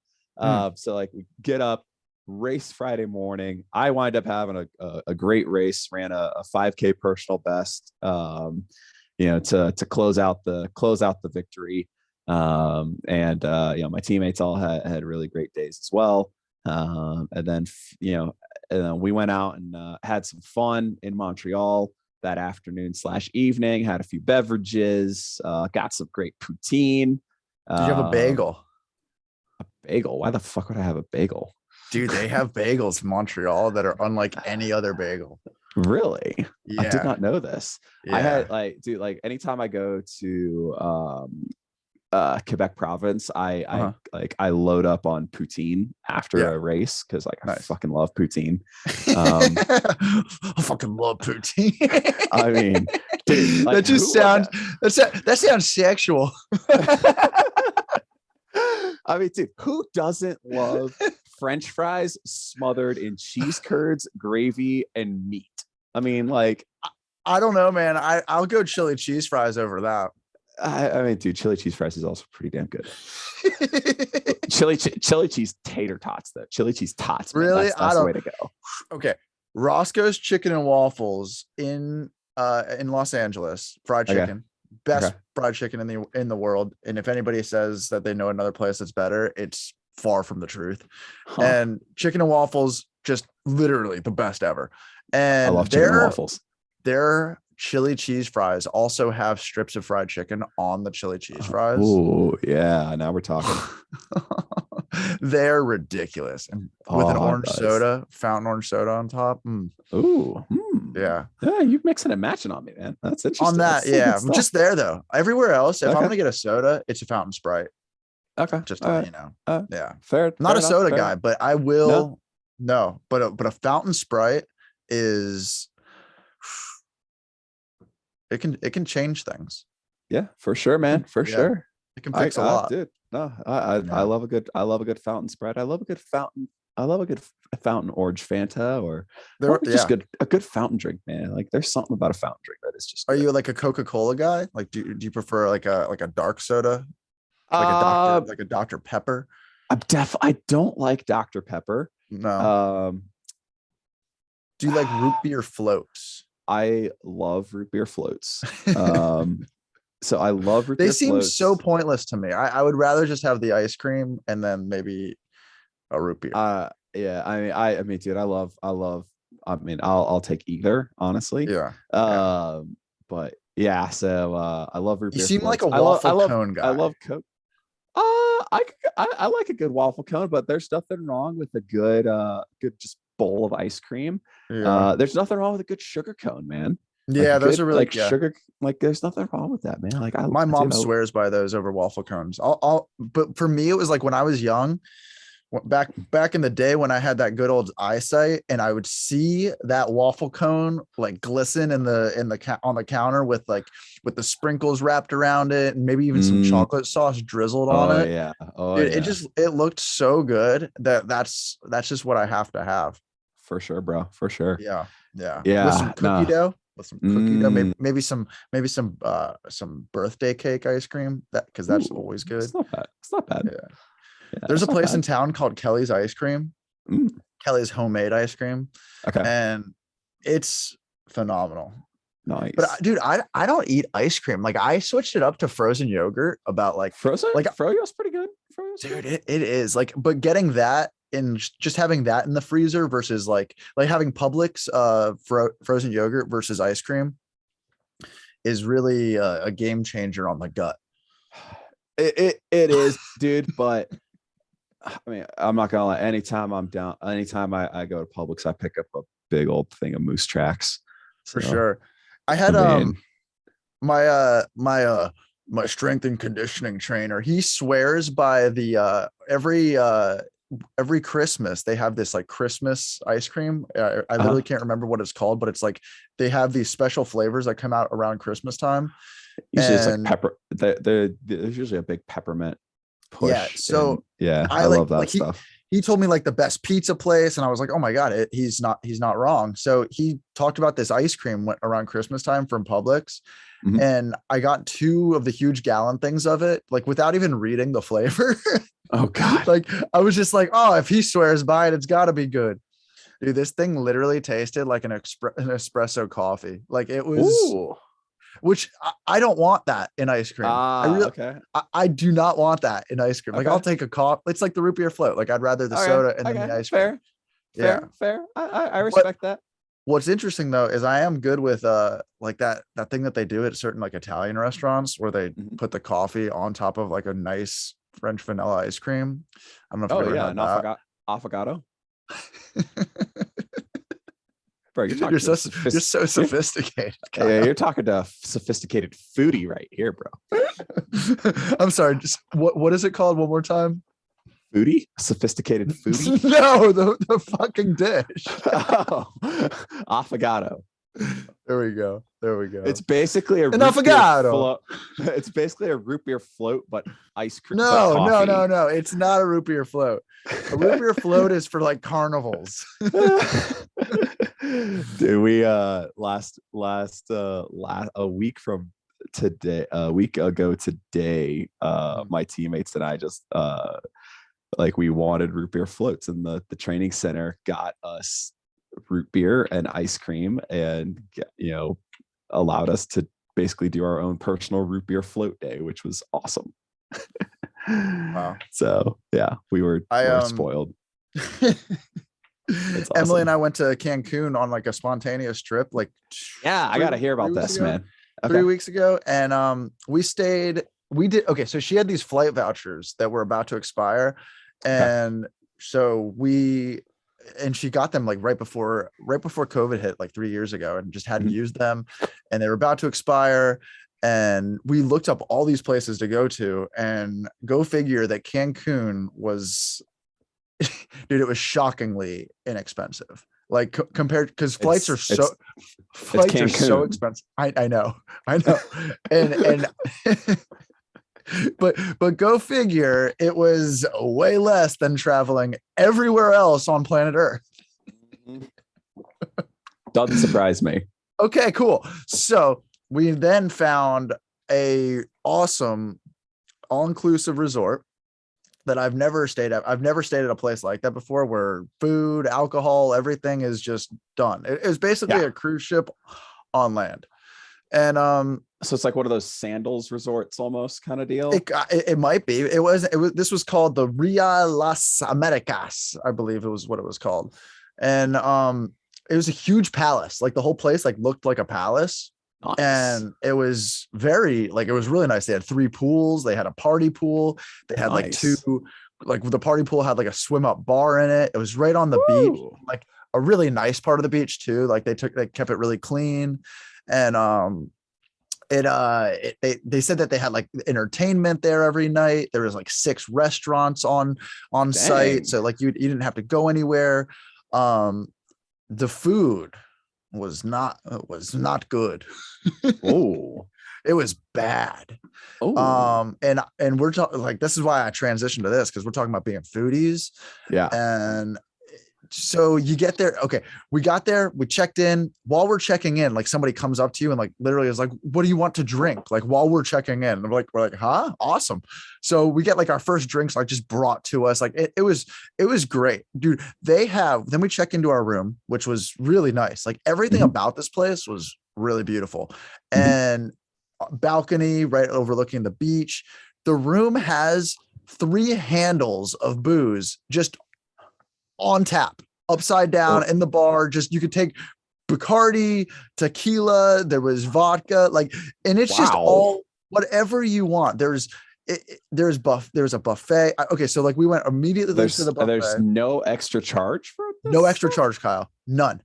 So like we get up, race Friday morning. I wind up having a great race, ran a 5K personal best, to close out the victory. My teammates all had really great days as well. And then we went out and had some fun in Montreal that afternoon / evening, had a few beverages, got some great poutine. Did you have a bagel? A bagel? Why the fuck would I have a bagel? Dude, they have bagels in Montreal that are unlike any other bagel. Really? Yeah. I did not know this. Yeah. I had anytime I go to Quebec province, I load up on poutine after a race because I fucking love poutine. I fucking love poutine. I mean, dude, that just sounds that sounds sexual. I mean, dude, who doesn't love French fries smothered in cheese curds, gravy, and meat? I mean, like, I don't know, man. I'll go chili cheese fries over that. I mean, dude, chili cheese fries is also pretty damn good. chili cheese tater tots, though. Chili cheese tots. Man. Really? That's the way to go. Okay. Roscoe's Chicken and Waffles in Los Angeles, fried chicken. Okay. Best fried chicken in the world. And if anybody says that they know another place that's better, it's far from the truth. And Chicken and Waffles, just literally the best ever. And I love chicken and waffles. Their chili cheese fries also have strips of fried chicken on the chili cheese fries. Oh yeah, now we're talking. They're ridiculous, and with an orange soda, fountain orange soda on top. Yeah, you mixing and matching on me, man. That's interesting. On that, I'm just there though. Everywhere else, if I'm gonna get a soda, it's a fountain Sprite. Okay, just to let you know. Yeah, fair. Not a soda guy, but I will. No, but a fountain Sprite is. It can change things. Yeah, for sure, man. For sure. It can fix a lot. Dude. No, I love a good fountain Sprite. I love a good fountain orange Fanta or just a good fountain drink, man. Like there's something about a fountain drink that is just good. Are you like a Coca-Cola guy? Like do you prefer like a dark soda? Like a Dr. Pepper? I don't like Dr. Pepper. No. Do you like root beer floats? I love root beer floats. So I love root beer floats. They seem so pointless to me. I would rather just have the ice cream and then maybe a root beer. Yeah. I mean, dude, I'll take either, honestly. Yeah. But yeah, so I love root beer. You seem like a waffle cone guy. I love Coke. I like a good waffle cone, but there's nothing wrong with a good just bowl of ice cream. There's nothing wrong with a good sugar cone, man. Yeah, those are really like sugar. Like there's nothing wrong with that, man. Like my mom swears by those over waffle cones. But for me, it was like when I was young, back in the day when I had that good old eyesight, and I would see that waffle cone like glisten on the counter with the sprinkles wrapped around it, and maybe even some chocolate sauce drizzled on it. Yeah. It looked so good that's just what I have to have. For sure, bro. For sure. Yeah. Yeah. With some cookie dough. with some cookie dough, maybe some birthday cake ice cream, that because that's always good. It's not bad. It's not bad. Yeah. There's a place in town called Kelly's Ice Cream. Kelly's homemade ice cream. Okay. And it's phenomenal. Nice. But dude, I don't eat ice cream. Like I switched it up to frozen yogurt about like frozen. Like Froyo's pretty good. Dude, it is like, but getting that and just having that in the freezer versus like having Publix frozen yogurt versus ice cream is really a game changer on the gut. It is, dude. But I mean, I'm not gonna lie. Anytime I go to Publix, I pick up a big old thing of Moose Tracks. For sure. I had my strength and conditioning trainer. He swears by the every Christmas they have this like Christmas ice cream. I literally can't remember what it's called, but it's like they have these special flavors that come out around Christmas time. Usually it's like pepper. There's usually a big peppermint push. Yeah. So I love that stuff. He told me like the best pizza place, and I was like, oh my God, he's not wrong. So he talked about this ice cream went around Christmas time from Publix. And I got 2 of the huge gallon things of it, like without even reading the flavor. Oh God. Like I was just like, oh, if he swears by it, it's gotta be good. Dude, this thing literally tasted like an espresso coffee. Like it was. Ooh. Which I don't want that in ice cream. I do not want that in ice cream. Like I'll take a coffee. It's like the root beer float. Like I'd rather the soda and then the ice cream. Fair. I respect that. What's interesting though is I am good with like that thing that they do at certain like Italian restaurants where they put the coffee on top of like a nice French vanilla ice cream. I don't know if you've ever had that. Affogato. Bro, you're so sophisticated. Yeah, you're talking to a sophisticated foodie right here, bro. I'm sorry. Just what is it called? One more time. Foodie? Sophisticated foodie? No, the fucking dish. Oh, affogato. There we go. It's basically a affogato. It's basically a root beer float, but ice cream. No. It's not a root beer float. A root beer float is for like carnivals. Dude, we a week ago today, my teammates and I just like we wanted root beer floats, and the training center got us root beer and ice cream, and allowed us to basically do our own personal root beer float day, which was awesome. Wow. So yeah, we were spoiled. Awesome. Emily and I went to Cancun on like a spontaneous trip. Like, I gotta hear about this, man. 3 weeks ago, and we stayed. We did okay. So she had these flight vouchers that were about to expire, and so she got them like right before COVID hit, like 3 years ago, and just hadn't used them, and they were about to expire. And we looked up all these places to go to, and go figure that Cancun was, dude, it was shockingly inexpensive. Like compared, because flights are so expensive. I know. And but go figure, it was way less than traveling everywhere else on planet Earth. Doesn't surprise me. Okay, cool. So we then found a awesome all-inclusive resort that I've never stayed at. I've never stayed at a place like that before, where food, alcohol, everything is just done. It was basically a cruise ship on land. And so it's like one of those sandals resorts almost kind of deal. It might be. This was called the Ria Las Americas, I believe it was what it was called. And it was a huge palace. Like the whole place like looked like a palace. Nice. And it was really nice. They had 3 pools. They had a party pool. They had like 2, like the party pool had like a swim up bar in it. It was right on the beach, like a really nice part of the beach too. Like they kept it really clean. And they said that they had like entertainment there every night. There was like 6 restaurants on site. So like you didn't have to go anywhere. The food was not good. Oh, it was bad. Oh, and we're talking like, this is why I transitioned to this, because we're talking about being foodies. Yeah. And So you get there. Okay. We got there. We checked in. While we're checking in, like somebody comes up to you and like literally is like, what do you want to drink? Like while we're checking in. And we're like, huh? Awesome. So we get like our first drinks like just brought to us. Like it was great. Dude, then we check into our room, which was really nice. Like everything about this place was really beautiful. And balcony right overlooking the beach. The room has 3 handles of booze just on tap, upside down in the bar. Just you could take Bacardi, tequila, there was vodka, like, and it's just all whatever you want. There's a buffet. Okay, so like we went immediately to the buffet. There's no extra charge for this? No extra charge, Kyle. None.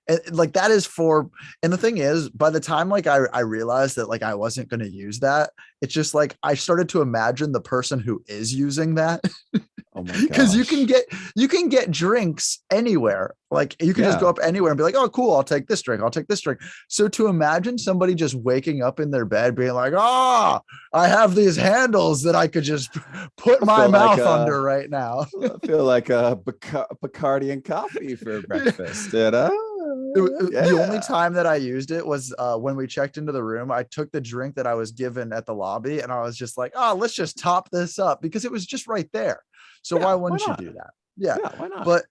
And like that is and the thing is, by the time like I realized that like I wasn't going to use that, it's just like I started to imagine the person who is using that. Oh my god. Because you can get drinks anywhere. Like you can just go up anywhere and be like, oh cool, I'll take this drink. So to imagine somebody just waking up in their bed being like, I have these handles that I could just put my mouth under right now. I feel like a Bacardi and coffee for breakfast. The only time that I used it was when we checked into the room. I took the drink that I was given at the lobby and I was just like, let's just top this up because it was just right there. So why wouldn't you do that? Yeah, why not? But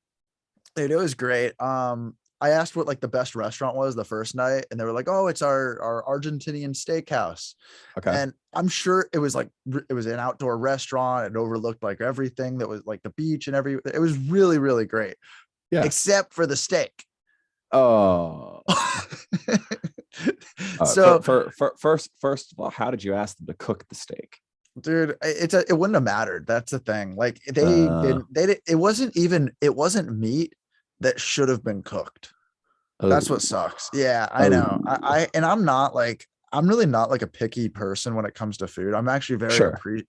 dude, it was great. I asked what like the best restaurant was the first night, and they were like, "Oh, it's our Argentinian steakhouse." Okay, and I'm sure it was an outdoor restaurant. It overlooked like everything that was like the beach and everything. It was really, really great. Yeah, except for the steak. Oh. So first of all, how did you ask them to cook the steak? Dude, it wouldn't have mattered. That's the thing. Like it wasn't meat that should have been cooked. That's what sucks. Yeah, I know. I'm really not like a picky person when it comes to food. I'm actually very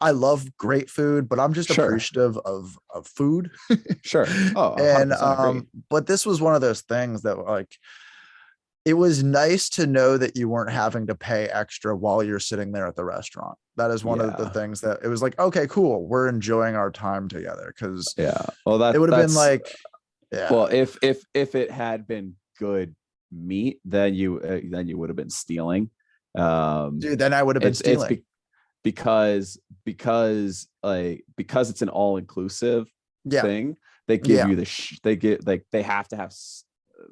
I love great food, but I'm just appreciative of food. Sure. Oh, and but this was one of those things that like it was nice to know that you weren't having to pay extra while you're sitting there at the restaurant. That is one of the things that it was like, okay, cool. We're enjoying our time together. Cause it would have been like, well, if it had been good meat, then you would have been stealing. Dude, then I would have been stealing. Because it's an all-inclusive thing. They give you they have to have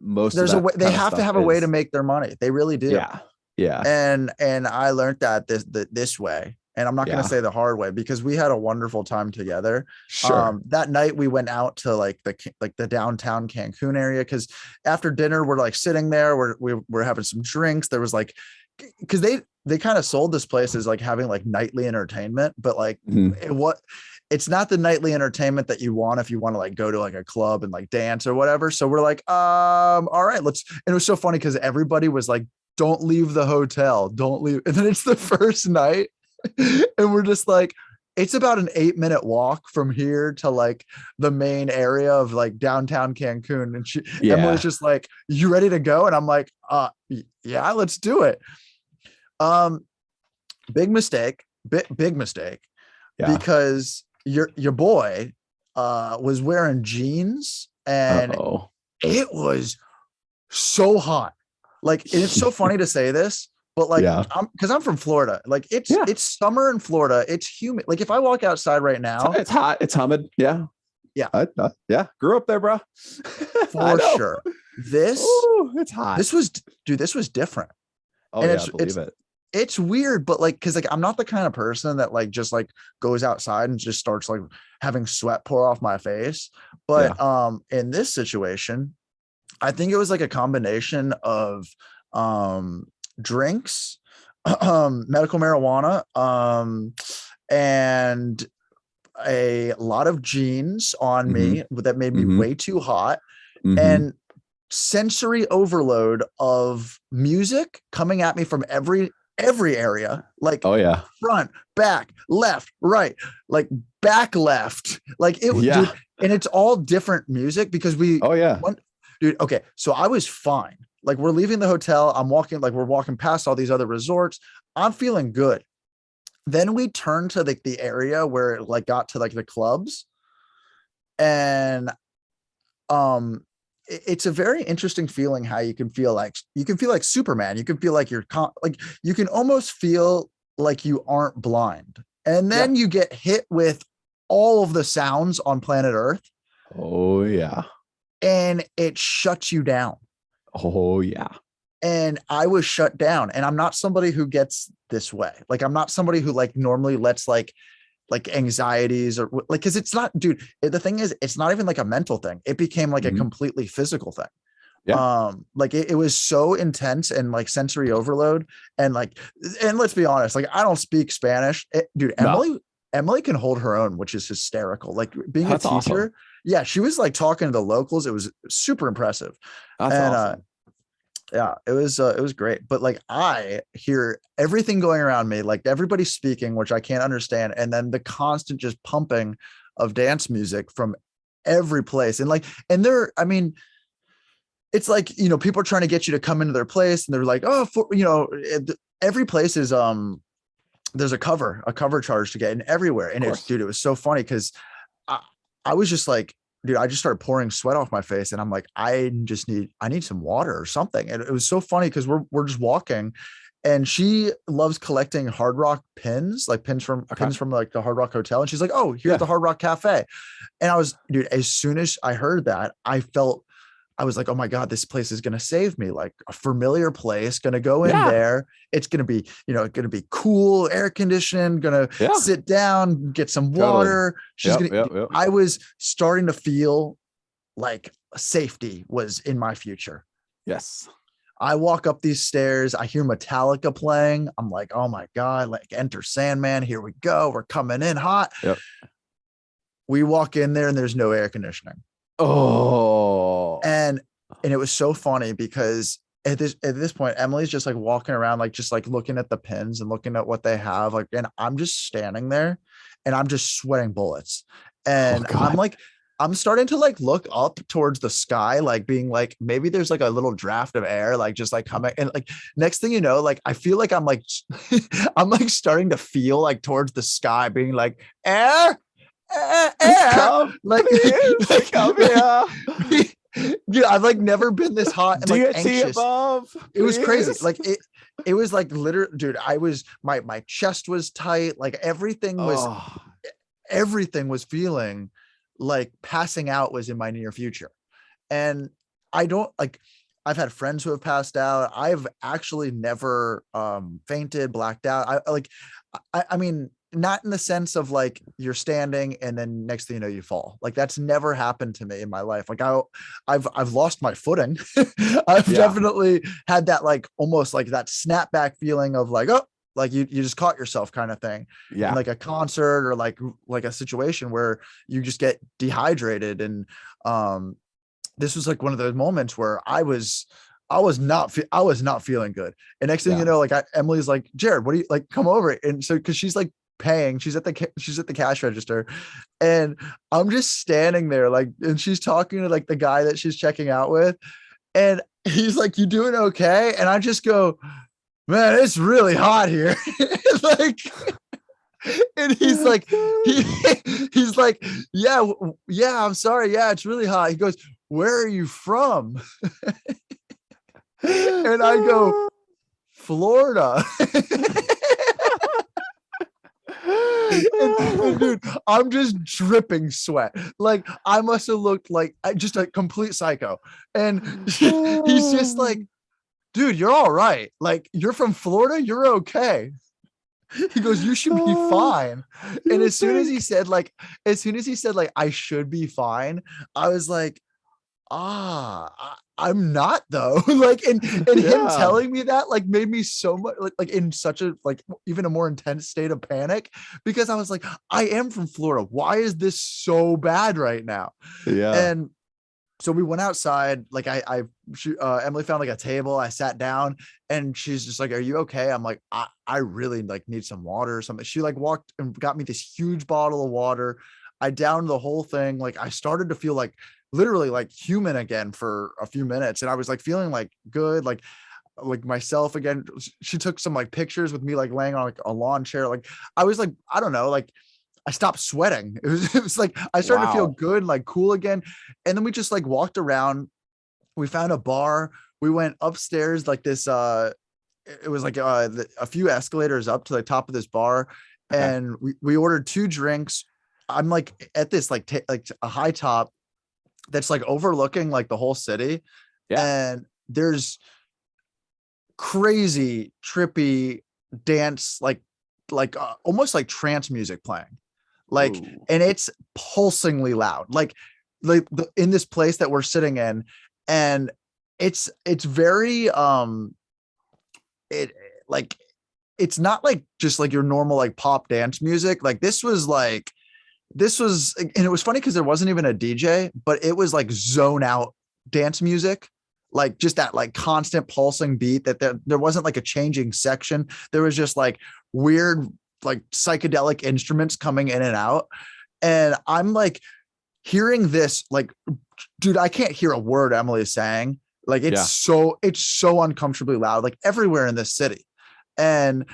most there's a way they have to have a way to make their money. They really do. Yeah. And I learned that this way, and I'm not going to say the hard way because we had a wonderful time together. That night we went out to like the downtown Cancun area because after dinner we're like sitting there, we're having some drinks. There was like, because they kind of sold this place as like having like nightly entertainment, but like it's not the nightly entertainment that you want if you want to like go to like a club and like dance or whatever. So we're like, all right, and it was so funny because everybody was like, don't leave the hotel, don't leave. And then it's the first night and we're just like, it's about an 8-minute walk from here to like the main area of like downtown Cancun. And Emily's just like, you ready to go? And I'm like, yeah, let's do it. Big mistake, because your boy was wearing jeans and it was so hot. Like, and it's so funny to say this, but like, because I'm from Florida, like it's summer in Florida. It's humid. Like if I walk outside right now, it's hot. It's humid. Yeah. Grew up there, bro. For sure. It's hot. This was different. Oh, and I believe it. It's weird, but like, cause like, I'm not the kind of person that like, just like goes outside and just starts like having sweat pour off my face. But, in this situation, I think it was like a combination of, drinks, medical marijuana, and a lot of jeans on me that made me way too hot, and sensory overload of music coming at me from every area, like front, back, left, right, like back, left, like it was, dude, and it's all different music because dude. Okay. So I was fine. Like we're leaving the hotel. We're walking past all these other resorts. I'm feeling good. Then we turned to the area where it like got to like the clubs. And it's a very interesting feeling how you can feel like Superman. You can feel like like you can almost feel like you aren't blind. And then you get hit with all of the sounds on planet Earth. Oh yeah. And it shuts you down. Oh yeah. And I was shut down, and I'm not somebody who gets this way. Like, I'm not somebody who like normally lets like anxieties or like, cause it's not, dude, the thing is, it's not even like a mental thing. It became like a completely physical thing. Yeah. Like it was so intense and like sensory overload. And like, and let's be honest, like I don't speak Spanish. Dude, Emily can hold her own, which is hysterical. Like being a teacher. Awesome. Yeah. She was like talking to the locals. It was super impressive. That's awesome. Yeah, it was great. But like I hear everything going around me, like everybody speaking, which I can't understand. And then the constant just pumping of dance music from every place. And like, and I mean, it's like, you know, people are trying to get you to come into their place and they're like, oh, every place is, there's a cover charge to get in everywhere. And dude, it was so funny because I was just like, dude, I just started pouring sweat off my face and I'm like, I need some water or something. And it was so funny because we're just walking, and she loves collecting Hard Rock pins, like pins from like the Hard Rock Hotel. And she's like, oh, here's the Hard Rock Cafe. And dude, as soon as I heard that, I was like, oh my God, this place is going to save me. Like a familiar place, going to go in there. It's going to be, going to be cool, air conditioned, going to sit down, get some water. I was starting to feel like safety was in my future. Yes. I walk up these stairs. I hear Metallica playing. I'm like, oh my God, like Enter Sandman. Here we go. We're coming in hot. Yep. We walk in there and there's no air conditioning. Oh, and it was so funny because at this point, Emily's just like walking around, like just like looking at the pins and looking at what they have. Like, and I'm just standing there and I'm just sweating bullets. And I'm starting to like look up towards the sky, like being like, maybe there's like a little draft of air, like just like coming. And like, next thing you know, like, I feel like I'm like, I'm like starting to feel like towards the sky being like air. Come, like, please, come here. Dude, I've like never been this hot and like anxious. Above, it was crazy. Like it was like literally, dude, I was my chest was tight. Like everything was feeling like passing out was in my near future. And I've had friends who have passed out. I've actually never fainted, blacked out. I mean, not in the sense of like you're standing and then next thing you know you fall. Like that's never happened to me in my life. Like I've lost my footing. I've definitely had that like almost like that snapback feeling of like, oh, like you just caught yourself kind of thing. Yeah. In like a concert or like a situation where you just get dehydrated. And this was like one of those moments where I was not feeling good. And next thing you know, like Emily's like, Jared, what do you like, come over? And so, cause she's like paying, she's at the cash register, and I'm just standing there like, and she's talking to like the guy that she's checking out with, and he's like, you doing okay? And I just go, man, it's really hot here. Like, and he's like, he's like, yeah, I'm sorry. Yeah, it's really hot. He goes, where are you from? And I go, Florida. and dude, I'm just dripping sweat. Like I must have looked like just a complete psycho. And he's just like, dude, you're all right. Like you're from Florida, you're okay. He goes, you should be fine. And as soon as he said like, I should be fine, I was like, I'm not though. Like, and him telling me that like made me so much like in such a like even a more intense state of panic, because I was like, I am from Florida. Why is this so bad right now? Yeah. And so we went outside. Like Emily found like a table. I sat down and she's just like, are you okay? I'm like, I really like need some water or something. She like walked and got me this huge bottle of water. I downed the whole thing. Like I started to feel like literally like human again for a few minutes. And I was like feeling like good, like myself again. She took some like pictures with me, like laying on like a lawn chair. Like I was like, I don't know, like I stopped sweating. It was like I started to feel good, like cool again. And then we just like walked around. We found a bar. We went upstairs like this. It was like a few escalators up to the top of this bar, and we ordered 2 drinks. I'm like at this like like a high top that's like overlooking like the whole city, and there's crazy trippy dance like almost like trance music playing, like Ooh. And it's pulsingly loud, like in this place that we're sitting in, and it's very it like it's not like just like your normal like pop dance music. Like this was and it was funny because there wasn't even a DJ, but it was like zone out dance music, like just that like constant pulsing beat that there wasn't like a changing section. There was just like weird like psychedelic instruments coming in and out. And I'm like hearing this, like, dude, I can't hear a word Emily is saying. Like it's so uncomfortably loud, like everywhere in this city. And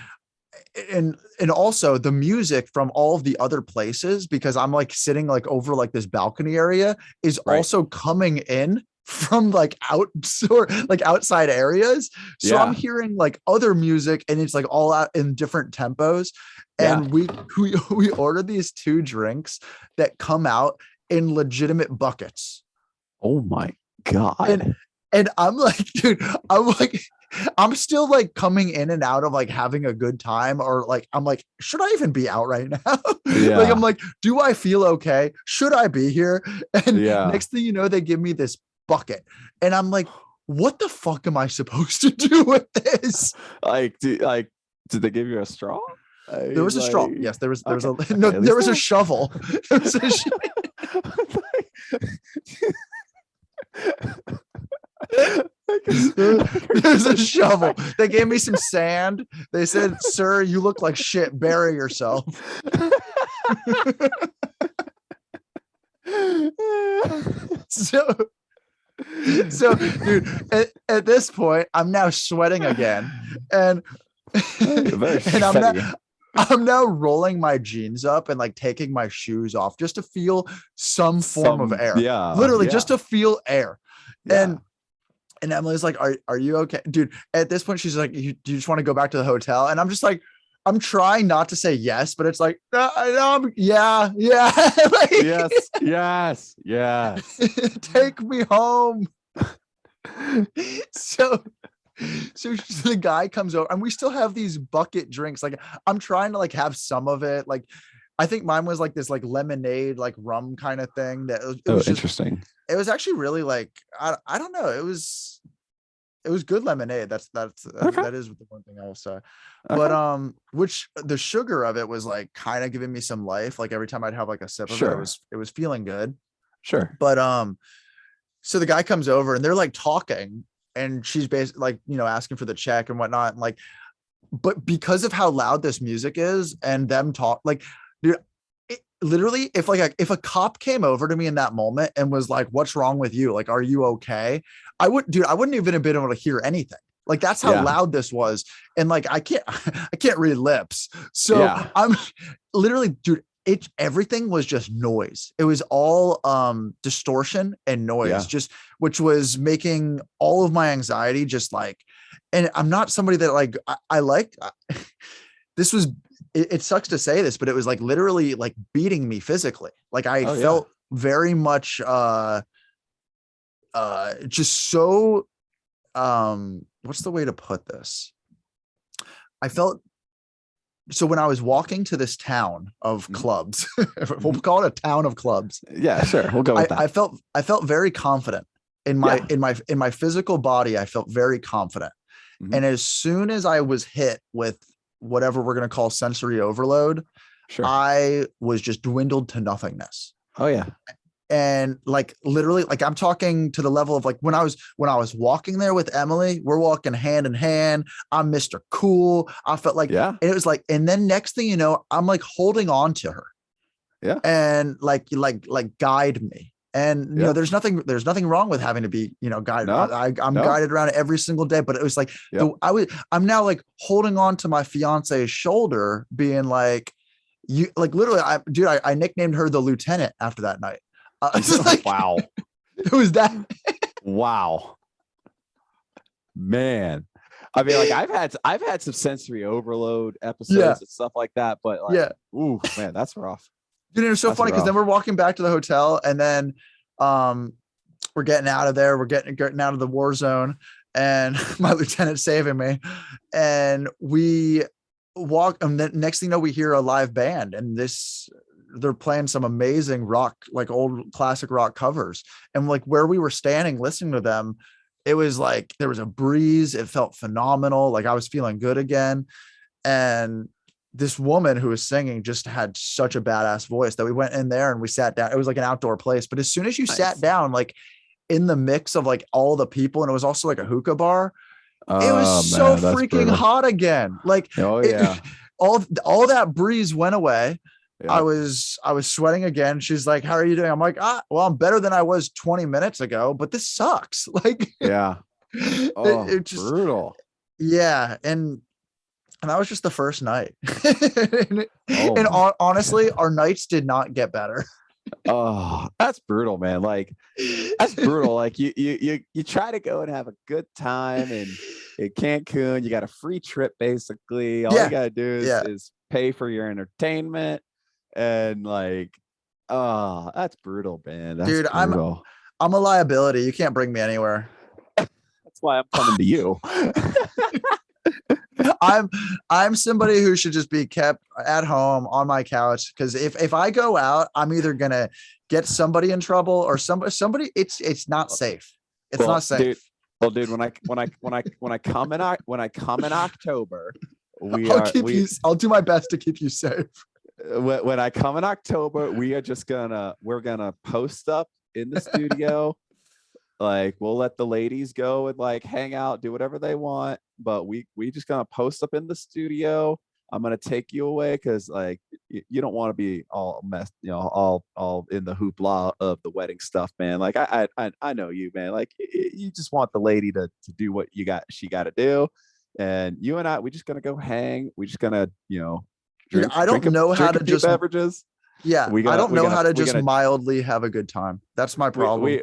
also the music from all of the other places, because I'm like sitting like over like this balcony area, is also coming in from like outside areas. So I'm hearing like other music, and it's like all out in different tempos. And we ordered these 2 drinks that come out in legitimate buckets. Oh my God. And I'm like, dude, I'm still like coming in and out of like having a good time, or like, I'm like, should I even be out right now? Like, I'm like, do I feel okay? Should I be here? And next thing you know, they give me this bucket, and I'm like, what the fuck am I supposed to do with this? Did they give you a straw? There was a straw. Yes, there was a no. There was a shovel. There was a There's a shovel. They gave me some sand. They said, "Sir, you look like shit. Bury yourself." So, dude, at this point, I'm now sweating again, and I'm now rolling my jeans up and like taking my shoes off just to feel some form of air. Literally just to feel air. And Emily's like, are you okay? Dude, at this point, she's like, do you just want to go back to the hotel? And I'm just like, I'm trying not to say yes, but it's like, yeah. Like, yes. Take me home. So the guy comes over, and we still have these bucket drinks. Like I'm trying to like have some of it. Like I think mine was like this like lemonade, like rum kind of thing. That it was interesting. It was actually really like, I don't know. It was good lemonade. That is the one thing I will say. But which the sugar of it was like kind of giving me some life. Like every time I'd have like a sip of it, it was feeling good. Sure. But so the guy comes over, and they're like talking, and she's basically like, asking for the check and whatnot. And like, but because of how loud this music is and them talk, like, dude, literally, if a cop came over to me in that moment and was like, "What's wrong with you? Like, are you okay?" I wouldn't even have been able to hear anything. Like that's how loud this was. And like, I can't read lips. So I'm literally, dude, everything was just noise. It was all distortion and noise, just, which was making all of my anxiety just like, and I'm not somebody that like, I like, this was, it sucks to say this, but it was like literally like beating me physically. Like I felt very much just so what's the way to put this? I felt so when I was walking to this town of clubs, we'll call it a town of clubs. Yeah, sure. We'll go with that. I felt very confident in my physical body. I felt very confident. Mm-hmm. And as soon as I was hit with whatever we're going to call sensory overload, I was just dwindled to nothingness. Oh yeah. And like literally, like I'm talking to the level of like when I was walking there with Emily, we're walking hand in hand. I'm Mr. Cool. I felt like, and it was like, and then next thing you know, I'm like holding on to her. Yeah. And like guide me. And you know, there's nothing wrong with having to be, guided. No, I'm guided around every single day, but it was like, I'm now like holding on to my fiance's shoulder being like, you like literally, I nicknamed her the lieutenant after that night. Like, wow. It was that. Wow. Man. I mean, like I've had some sensory overload episodes and stuff like that, but like, ooh, man, that's rough. Dude, it was so funny because then we're walking back to the hotel, and then we're getting out of there. We're getting out of the war zone, and my lieutenant's saving me. And we walk, and the next thing you know, we hear a live band, and they're playing some amazing rock, like old classic rock covers. And like where we were standing listening to them, it was like there was a breeze. It felt phenomenal. Like I was feeling good again. And this woman who was singing just had such a badass voice that we went in there and we sat down. It was like an outdoor place. But as soon as you sat down, like in the mix of like all the people, and it was also like a hookah bar, it was so freaking hot again. Like, all that breeze went away. Yeah. I was sweating again. She's like, "How are you doing?" I'm like, well, I'm better than I was 20 minutes ago, but this sucks. Like, yeah. It just brutal. Yeah. And that was just the first night. and honestly, our nights did not get better. Oh, that's brutal, man. Like, that's brutal. Like you try to go and have a good time in Cancun. You got a free trip, basically. All you gotta do is pay for your entertainment. And like, oh, that's brutal, man. That's dude, brutal. I'm a liability. You can't bring me anywhere. That's why I'm coming to you. I'm somebody who should just be kept at home on my couch, because if I go out, I'm either gonna get somebody in trouble or somebody. It's not safe. It's not safe. Dude, when I come in October, I'll do my best to keep you safe. When I come in October, we're gonna post up in the studio. Like, we'll let the ladies go and like hang out, do whatever they want, but we just gonna post up in the studio. I'm gonna take you away because like you don't want to be all messed, all in the hoopla of the wedding stuff, man. Like I know you, man. Like you just want the lady to do what she got to do, and you and we just gonna go hang. We just gonna drink. I don't know how to just beverages. Yeah, I don't know how to just mildly have a good time. That's my problem.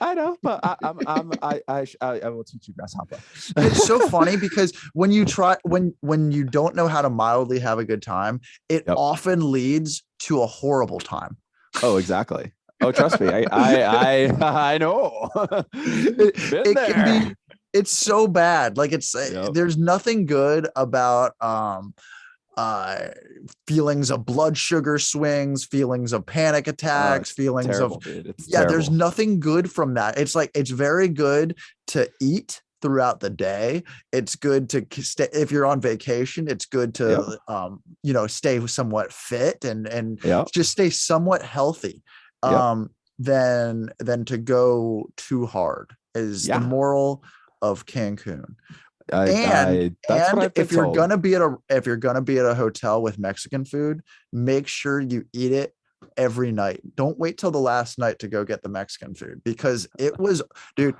I know, but I will teach you grasshopper. It's so funny because when you don't know how to mildly have a good time, it often leads to a horrible time. Oh, exactly. Oh, trust me, I know. It can be. It's so bad. Like there's nothing good about feelings of blood sugar swings, feelings of panic attacks, feelings terrible, of terrible. There's nothing good from that. It's like, it's very good to eat throughout the day. It's good to stay if you're on vacation. It's good to stay somewhat fit and just stay somewhat healthy. Than to go too hard is the moral of Cancun. If you're gonna be at a hotel with Mexican food, make sure you eat it every night. Don't wait till the last night to go get the Mexican food, because it was, dude,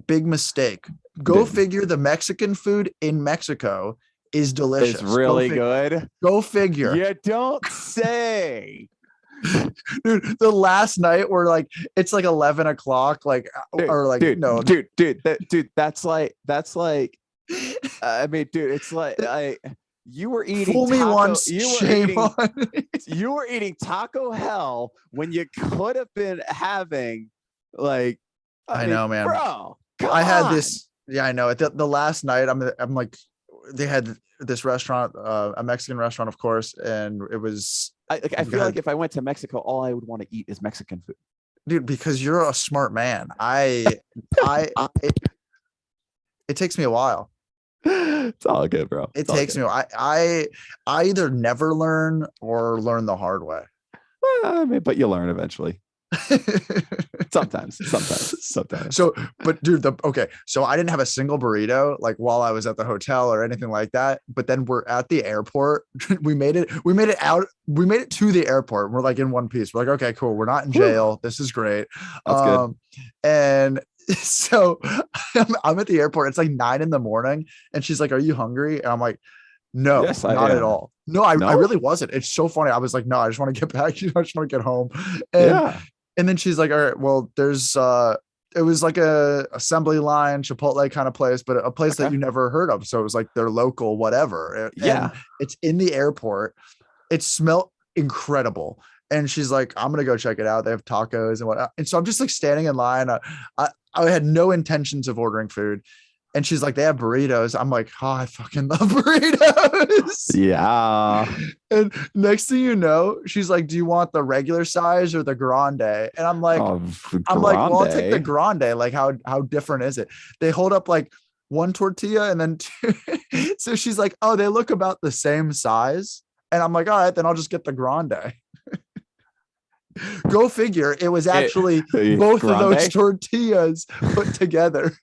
big mistake. Go figure. The Mexican food in Mexico is delicious. It's really good. Go figure. You don't say. Dude, the last night we're like, it's like 11 o'clock, like, or like, dude, that's like. I mean, dude, it's like you were eating. Fool me once, shame on me. You were eating taco hell when you could have been having like. I know, man. Bro, I had this. Yeah, I know. The last night, I'm like, they had this restaurant, a Mexican restaurant, of course, and it was. I feel like if I went to Mexico, all I would want to eat is Mexican food. Dude, because you're a smart man. It takes me a while. It's all good, bro. It takes me. I either never learn or learn the hard way. Well, I mean, but you learn eventually. Sometimes. So, but dude, so I didn't have a single burrito like while I was at the hotel or anything like that. But then we're at the airport. we made it to the airport. We're like in one piece. We're like, okay, cool. We're not in jail. This is great. That's good. And so I'm at the airport. It's like 9 a.m. and she's like, "Are you hungry?" And I'm like, No, Yes, I not at am. all. No, I No? really wasn't. It's so funny. I was like, no, I just want to get back. I just want to get home. Yeah. And then she's like, all right, well, there's it was like a assembly line Chipotle kind of place, but a place that Okay. you never heard of. So it was like their local, whatever. Yeah. And it's in the airport. It smelled incredible. And she's like, I'm gonna go check it out. They have tacos and whatnot. And so I'm just like standing in line. I had no intentions of ordering food. And she's like, they have burritos. I'm like, oh, I fucking love burritos. Yeah. And next thing you know, she's like, do you want the regular size or the grande? And I'm like, Oh, well, I'll take the grande. grande. Like, how different is it? They hold up like one tortilla and then two. So she's like, oh, they look about the same size. And I'm like, all right, then I'll just get the grande. Go figure. It was actually both grande? of those tortillas put together.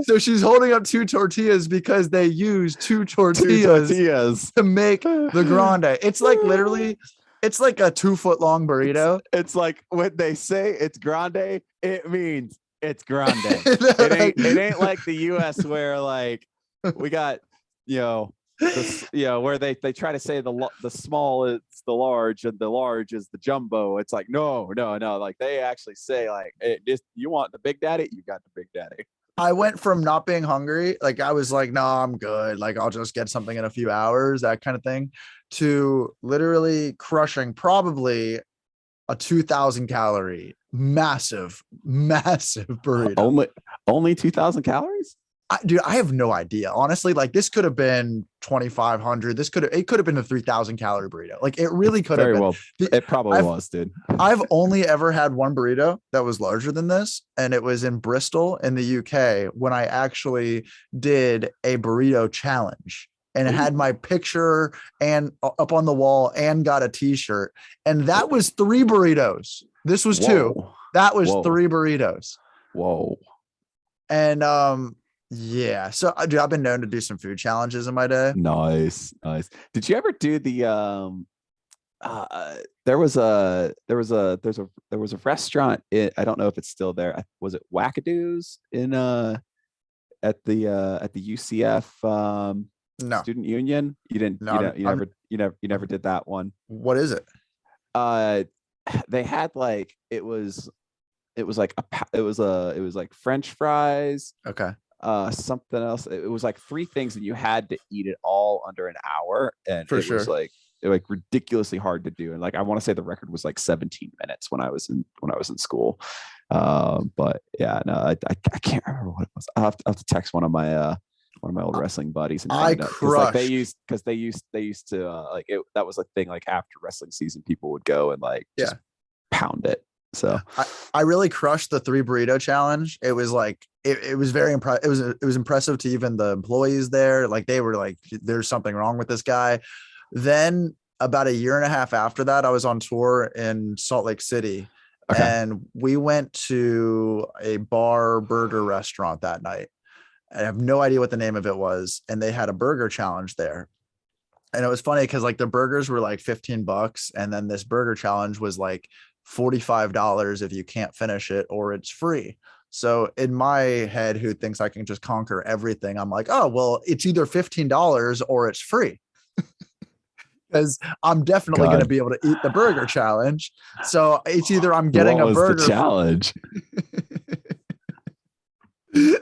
So she's holding up two tortillas because they use two tortillas to make the grande. It's like literally, it's like a 2 foot long burrito. It's like when they say it's grande, it means it's grande. It ain't like the US where like we got, where they try to say the small is the large and the large is the jumbo. It's like no, like they actually say like you want the Big Daddy, you got the Big Daddy. I went from not being hungry, like I was like, no, I'm good, like I'll just get something in a few hours, that kind of thing, to literally crushing probably a 2,000 calorie massive burrito. Only 2,000 calories. Dude, I have no idea. Honestly, like this could have been 2,500. It could have been a 3,000 calorie burrito. Like it really could have been. Well, it probably was, dude. I've only ever had one burrito that was larger than this, and it was in Bristol in the UK when I actually did a burrito challenge. And it had my picture and up on the wall and got a t-shirt. And that was 3 burritos. This was 2. That was 3 burritos. Whoa. And yeah. So dude, I've been known to do some food challenges in my day. Nice. Did you ever do the there was a restaurant I don't know if it's still there. Was it Wackadoos in at the UCF no student union? You didn't. No, you never did that one. What is it? They had like it was like French fries. Okay. Something else. It was like 3 things, and you had to eat it all under an hour, and for sure. Was like ridiculously hard to do. And like I want to say the record was like 17 minutes when I was in school. But yeah, no, I can't remember what it was. I'll have to text one of my old wrestling buddies and find out. Like they used to like it, that was a thing, like after wrestling season people would go and like just pound it. So I really crushed the 3 burrito challenge. It was like it was very impressive. It was impressive to even the employees there. Like they were like, there's something wrong with this guy. Then about a year and a half after that, I was on tour in Salt Lake City. Okay. And we went to a bar burger restaurant that night. I have no idea what the name of it was. And they had a burger challenge there. And it was funny because like the burgers were like $15. And then this burger challenge was like $45 if you can't finish it, or it's free. So in my head, who thinks I can just conquer everything, I'm like, oh, well, it's either $15 or it's free. Because I'm definitely going to be able to eat the burger challenge. So it's either I'm getting a burger the challenge.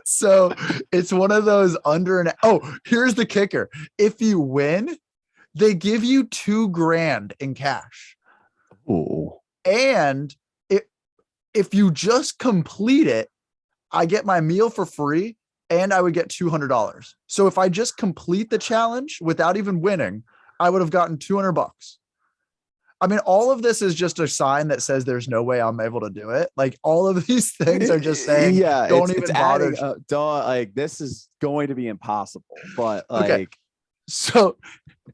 So it's one of those here's the kicker. If you win, they give you $2,000 in cash. Ooh. And if you just complete it, I get my meal for free and I would get $200. So if I just complete the challenge without even winning, I would have gotten $200. I mean, all of this is just a sign that says there's no way I'm able to do it. Like all of these things are just saying, don't even bother. This is going to be impossible, but like, okay. So,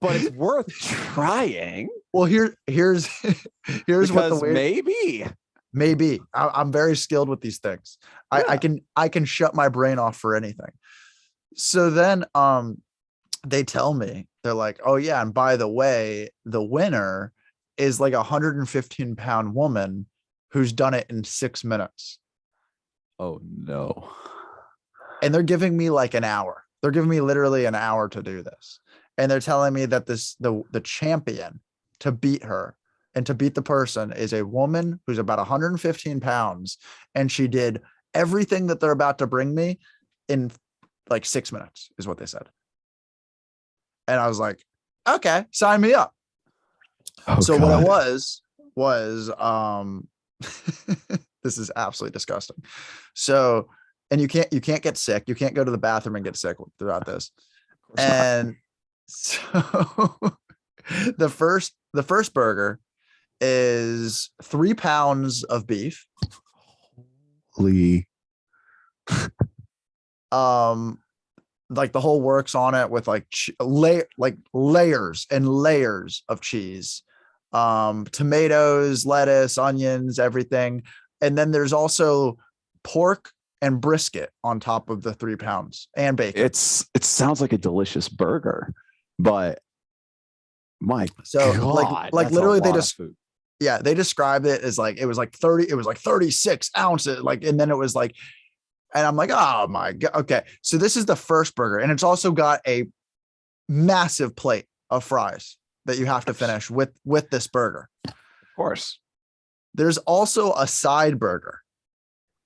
but it's worth trying. Well, here's what the way maybe I'm very skilled with these things. Yeah. I can shut my brain off for anything. So then, they tell me, they're like, oh yeah, and by the way, the winner is like a 115-pound woman who's done it in 6 minutes. Oh no. and they're giving me like an hour. They're giving me literally an hour to do this. And they're telling me that the champion to beat her and to beat the person is a woman who's about 115 pounds. And she did everything that they're about to bring me in like 6 minutes, is what they said. And I was like, okay, sign me up. Oh, so God. what it was this is absolutely disgusting. So, and you can't get sick. You can't go to the bathroom and get sick throughout this. And so the first burger is 3 pounds of beef. Holy. Like the whole works on it with like layers and layers of cheese, tomatoes, lettuce, onions, everything. And then there's also pork and brisket on top of the 3 pounds and bacon. It sounds like a delicious burger, but my God, like literally they just they described it as like it was like 36 ounces, like, and then it was like, and I'm like, oh my God. Okay. So this is the first burger, and it's also got a massive plate of fries that you have to finish with this burger. Of course. There's also a side burger.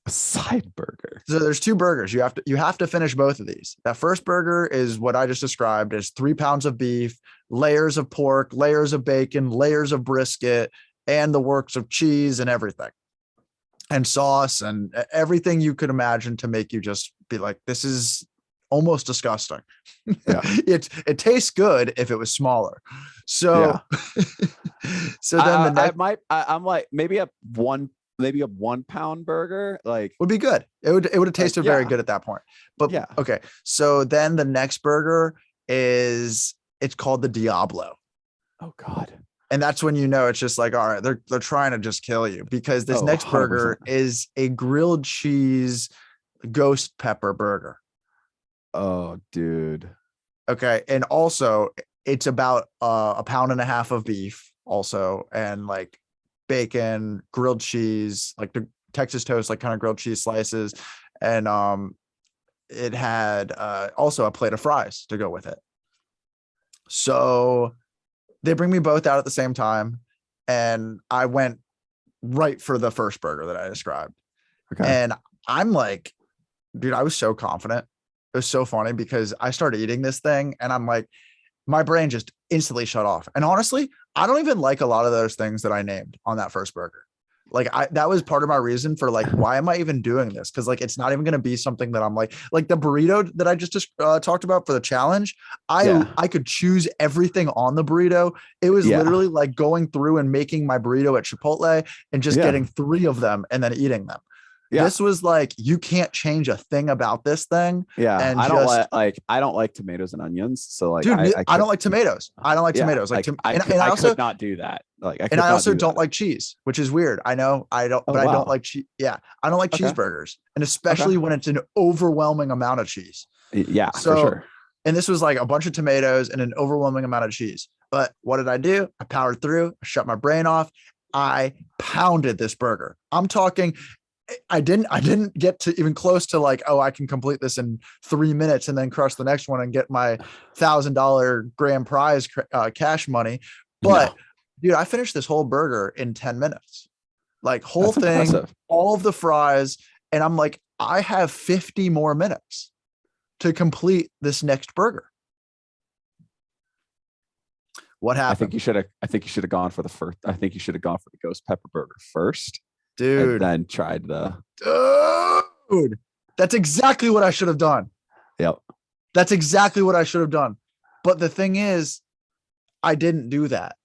A side burger. So there's 2 burgers. You have to finish both of these. That first burger is what I just described as 3 pounds of beef, layers of pork, layers of bacon, layers of brisket, and the works of cheese and everything, and sauce and everything you could imagine to make you just be like, this is almost disgusting. Yeah. It tastes good if it was smaller. So, so then I'm like, maybe a 1 pound burger, like, would be good. It would have tasted very good at that point. But okay. So then the next burger it's called the Diablo. Oh God. And that's when, it's just like, all right, they're trying to just kill you, because this next 100%. Burger is a grilled cheese ghost pepper burger. Oh, dude. Okay. And also it's about 1.5 pounds of beef also, and like bacon, grilled cheese, like the Texas toast, like kind of grilled cheese slices. And it had also a plate of fries to go with it. So they bring me both out at the same time, and I went right for the first burger that I described. Okay. And I'm like, dude, I was so confident. It was so funny because I started eating this thing and I'm like, my brain just instantly shut off. And honestly, I don't even like a lot of those things that I named on that first burger. Like that was part of my reason for like, why am I even doing this? Cause like, it's not even going to be something that I'm like the burrito that I just talked about for the challenge. I could choose everything on the burrito. It was literally like going through and making my burrito at Chipotle and just getting 3 of them and then eating them. Yeah. This was like, you can't change a thing about this thing. Yeah. And I don't like tomatoes and onions. So like, dude, I don't like tomatoes. I don't like tomatoes. Like, I also could not do that. Like, I also don't like cheese, which is weird. I know I don't, but I don't like cheese. Yeah. I don't like cheeseburgers, and especially when it's an overwhelming amount of cheese. Yeah. So, for sure. And this was like a bunch of tomatoes and an overwhelming amount of cheese. But what did I do? I powered through, I shut my brain off. I pounded this burger. I'm talking, I didn't get to even close to like, oh, I can complete this in 3 minutes and then crush the next one and get my $1,000 grand prize cash money. But dude, I finished this whole burger in 10 minutes, like whole That's thing, impressive. All of the fries. And I'm like, I have 50 more minutes to complete this next burger. What happened? I think you should have gone for the first. I think you should have gone for the ghost pepper burger first. Dude, and then tried the dude. That's exactly what I should have done. Yep. That's exactly what I should have done. But the thing is, I didn't do that.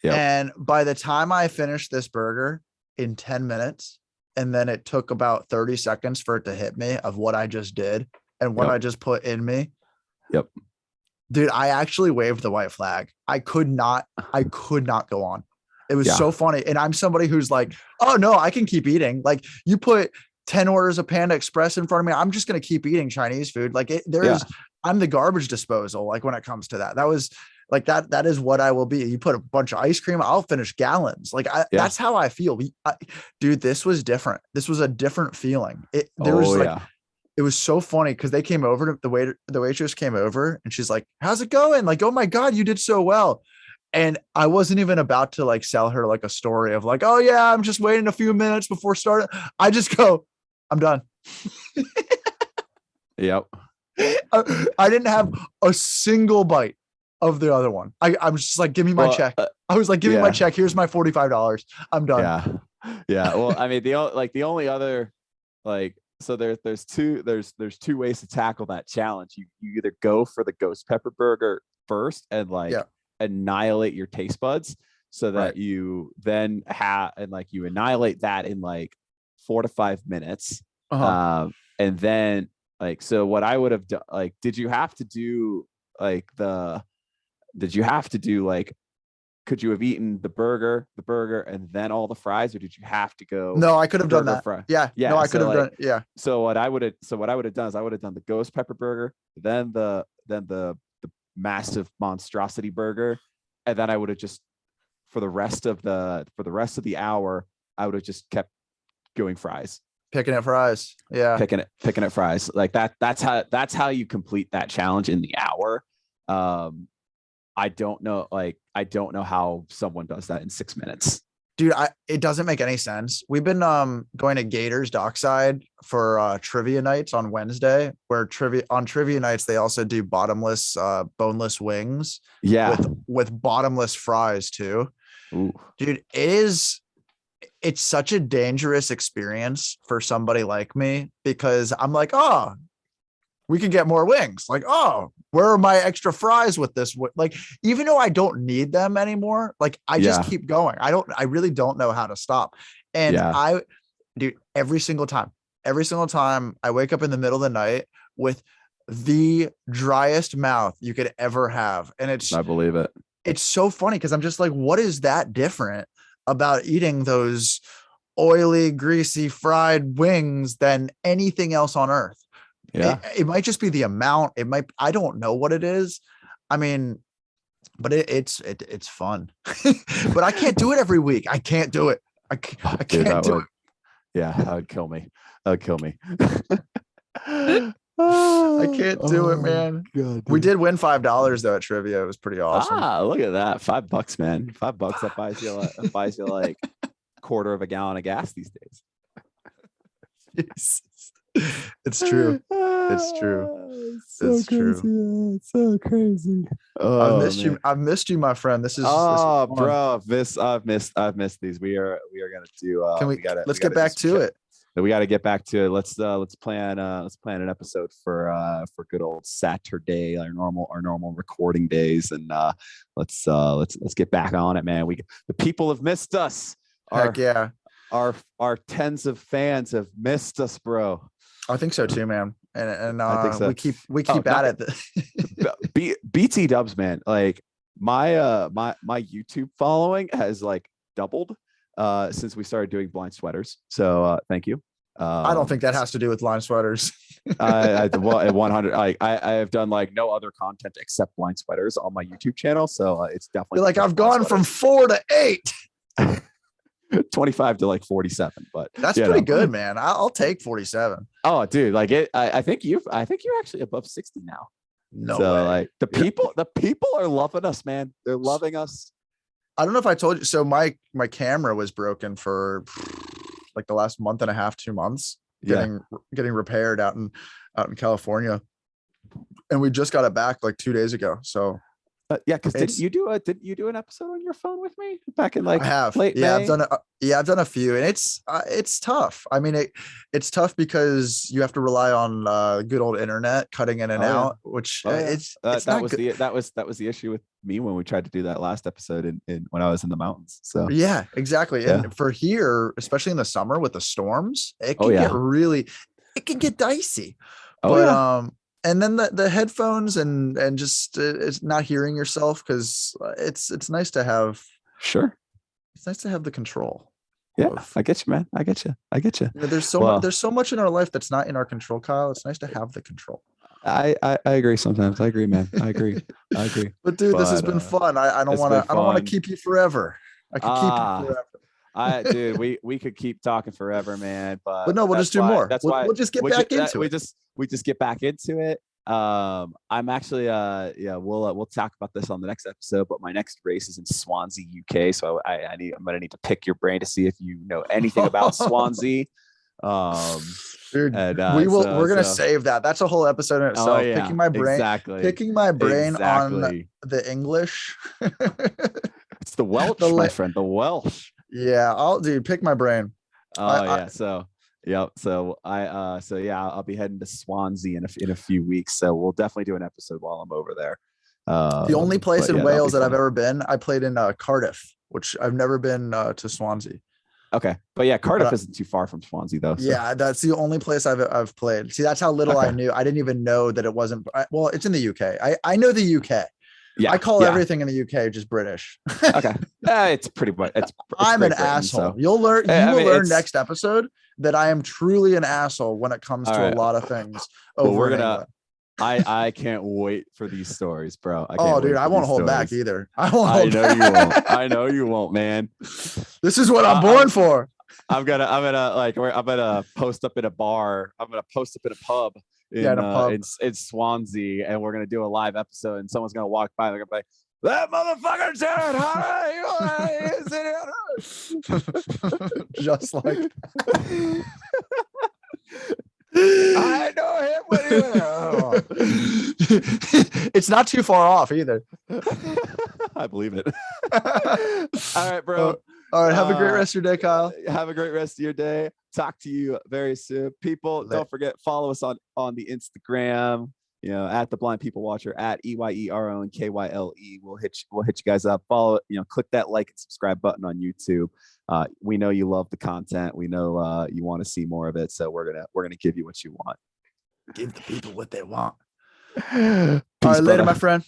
Yep. And by the time I finished this burger in 10 minutes, and then it took about 30 seconds for it to hit me of what I just did and what I just put in me. Yep. Dude, I actually waved the white flag. I could not go on. It was so funny. And I'm somebody who's like, oh no, I can keep eating. Like, you put 10 orders of Panda Express in front of me, I'm just going to keep eating Chinese food. Like I'm the garbage disposal. Like when it comes to that, that was like, that is what I will be. You put a bunch of ice cream, I'll finish gallons. Like that's how I feel. Dude, this was different. This was a different feeling. It it was so funny because they came over to the waitress came over and she's like, how's it going? Like, oh my God, you did so well. And I wasn't even about to like sell her like a story of like, oh yeah, I'm just waiting a few minutes before starting. I just go, I'm done. Yep. I didn't have a single bite of the other one. I was just like, give me my check. I was like, give me my check. Here's my $45. I'm done. Yeah. Yeah. Well, I mean, the only other like, so there's two ways to tackle that challenge. You either go for the ghost pepper burger first and like annihilate your taste buds so that you then you annihilate that in like 4 to 5 minutes. And then like, so what I would have done, like, did you have to do could you have eaten the burger and then all the fries, or did you have to go? No, I could have done that. Yeah. No, I could have done. Yeah. So what I would have done is I would have done the ghost pepper burger, then the massive monstrosity burger, and then I would have just for the rest of the hour I would have just kept going fries. Picking at fries. Yeah. Picking at fries. Like that's how you complete that challenge in the hour. I don't know how someone does that in 6 minutes. Dude, it doesn't make any sense. We've been going to Gators Dockside for trivia nights on Wednesday, where trivia nights they also do bottomless boneless wings. Yeah. With bottomless fries too. Ooh. Dude, it's such a dangerous experience for somebody like me because I'm like, oh, we could get more wings. Like, oh, where are my extra fries with this? Like, even though I don't need them anymore, like I just keep going. I really don't know how to stop. And dude, every single time I wake up in the middle of the night with the driest mouth you could ever have. And I believe it. It's so funny because I'm just like, what is that different about eating those oily, greasy, fried wings than anything else on earth? Yeah. It might just be the amount. I don't know what it is. I mean, but it's fun, but I can't do it every week. I can't do it. I can't do it. Yeah. That would kill me. I can't do it, man. God, we did win $5 though at trivia. It was pretty awesome. Look at that. $5, man. $5 that buys you like quarter of a gallon of gas these days. It's true. It's true. It's true. It's so crazy. I've missed you, my friend. This is bro. I've missed these. We are gonna do. Let's get back to it. We got to get back to it. Let's plan an episode for good old Saturday, our normal recording days, and let's get back on it, man. The people have missed us. Heck yeah. Our tens of fans have missed us, bro. I think so too, man. And I think so. we keep at it. BT dubs, man. Like my YouTube following has like doubled since we started doing blind sweaters. So thank you. I don't think that has to do with blind sweaters. At 100. I have done like no other content except blind sweaters on my YouTube channel. So it's definitely like I've gone from 4 to 8. 25 to like 47, but that's pretty good, man. I'll take 47. Oh, dude, like I think you're actually above 60 now. No so way. Like the people are loving us, man. They're loving us. I don't know if I told you. So my camera was broken for like the last month and a half, 2 months, getting repaired out in California, and we just got it back like 2 days ago. So. Because didn't you do an episode on your phone with me back in like I have late May? I've done a few, and it's tough. I mean it's tough because you have to rely on good old internet cutting in and out, which that was the issue with me when we tried to do that last episode in when I was in the mountains. So yeah, exactly. Yeah. And for here, especially in the summer with the storms, it can get dicey. And then the headphones and just it's not hearing yourself because it's nice to have. Sure. It's nice to have the control. Yeah, I get you, man. I get you. There's so much in our life that's not in our control, Kyle. It's nice to have the control. I agree sometimes. I agree, man. I agree. But dude, this has been fun. I don't want to keep you forever. I could keep you forever. Dude, we could keep talking forever, man. But no, we'll just do more. That's why we'll just get back into it. We just get back into it. I'm actually we'll talk about this on the next episode, but my next race is in Swansea, UK. So I'm gonna need to pick your brain to see if you know anything about Swansea. Dude, we're gonna save that. That's a whole episode in itself. Picking my brain on the English. It's the Welsh, my friend, the Welsh. Yeah, pick my brain. So I'll be heading to Swansea in a few weeks. So we'll definitely do an episode while I'm over there. The only place in Wales that I've ever been, I played in Cardiff, which I've never been to Swansea. Okay, but yeah, Cardiff isn't too far from Swansea though. So. Yeah, that's the only place I've played. See, that's how little I knew. I didn't even know that it wasn't. Well, it's in the UK. I know the UK. Yeah, I call everything in the UK just British. Okay, it's pretty much. I'm an asshole. So. You'll learn. You will learn next episode that I am truly an asshole when it comes to a lot of things. We're gonna. I can't wait for these stories, bro. Dude, I won't hold back either. I know you won't. I know you won't, man. This is what I'm born for. I'm gonna post up in a bar. I'm gonna post up in a pub. In Swansea, and we're gonna do a live episode, and someone's gonna walk by and they're gonna be like, that motherfucker said, hi, just like I know him. It's not too far off either. I believe it. All right, bro. All right, have a great rest of your day, Kyle. Have a great rest of your day. Talk to you very soon. People, don't forget, follow us on the Instagram, at the Blind People Watcher, at EYERONKYLE. We'll hit you guys up. Follow, click that like and subscribe button on YouTube. We know you love the content. We know you want to see more of it. So we're gonna give you what you want. Give the people what they want. All right, later, my friend.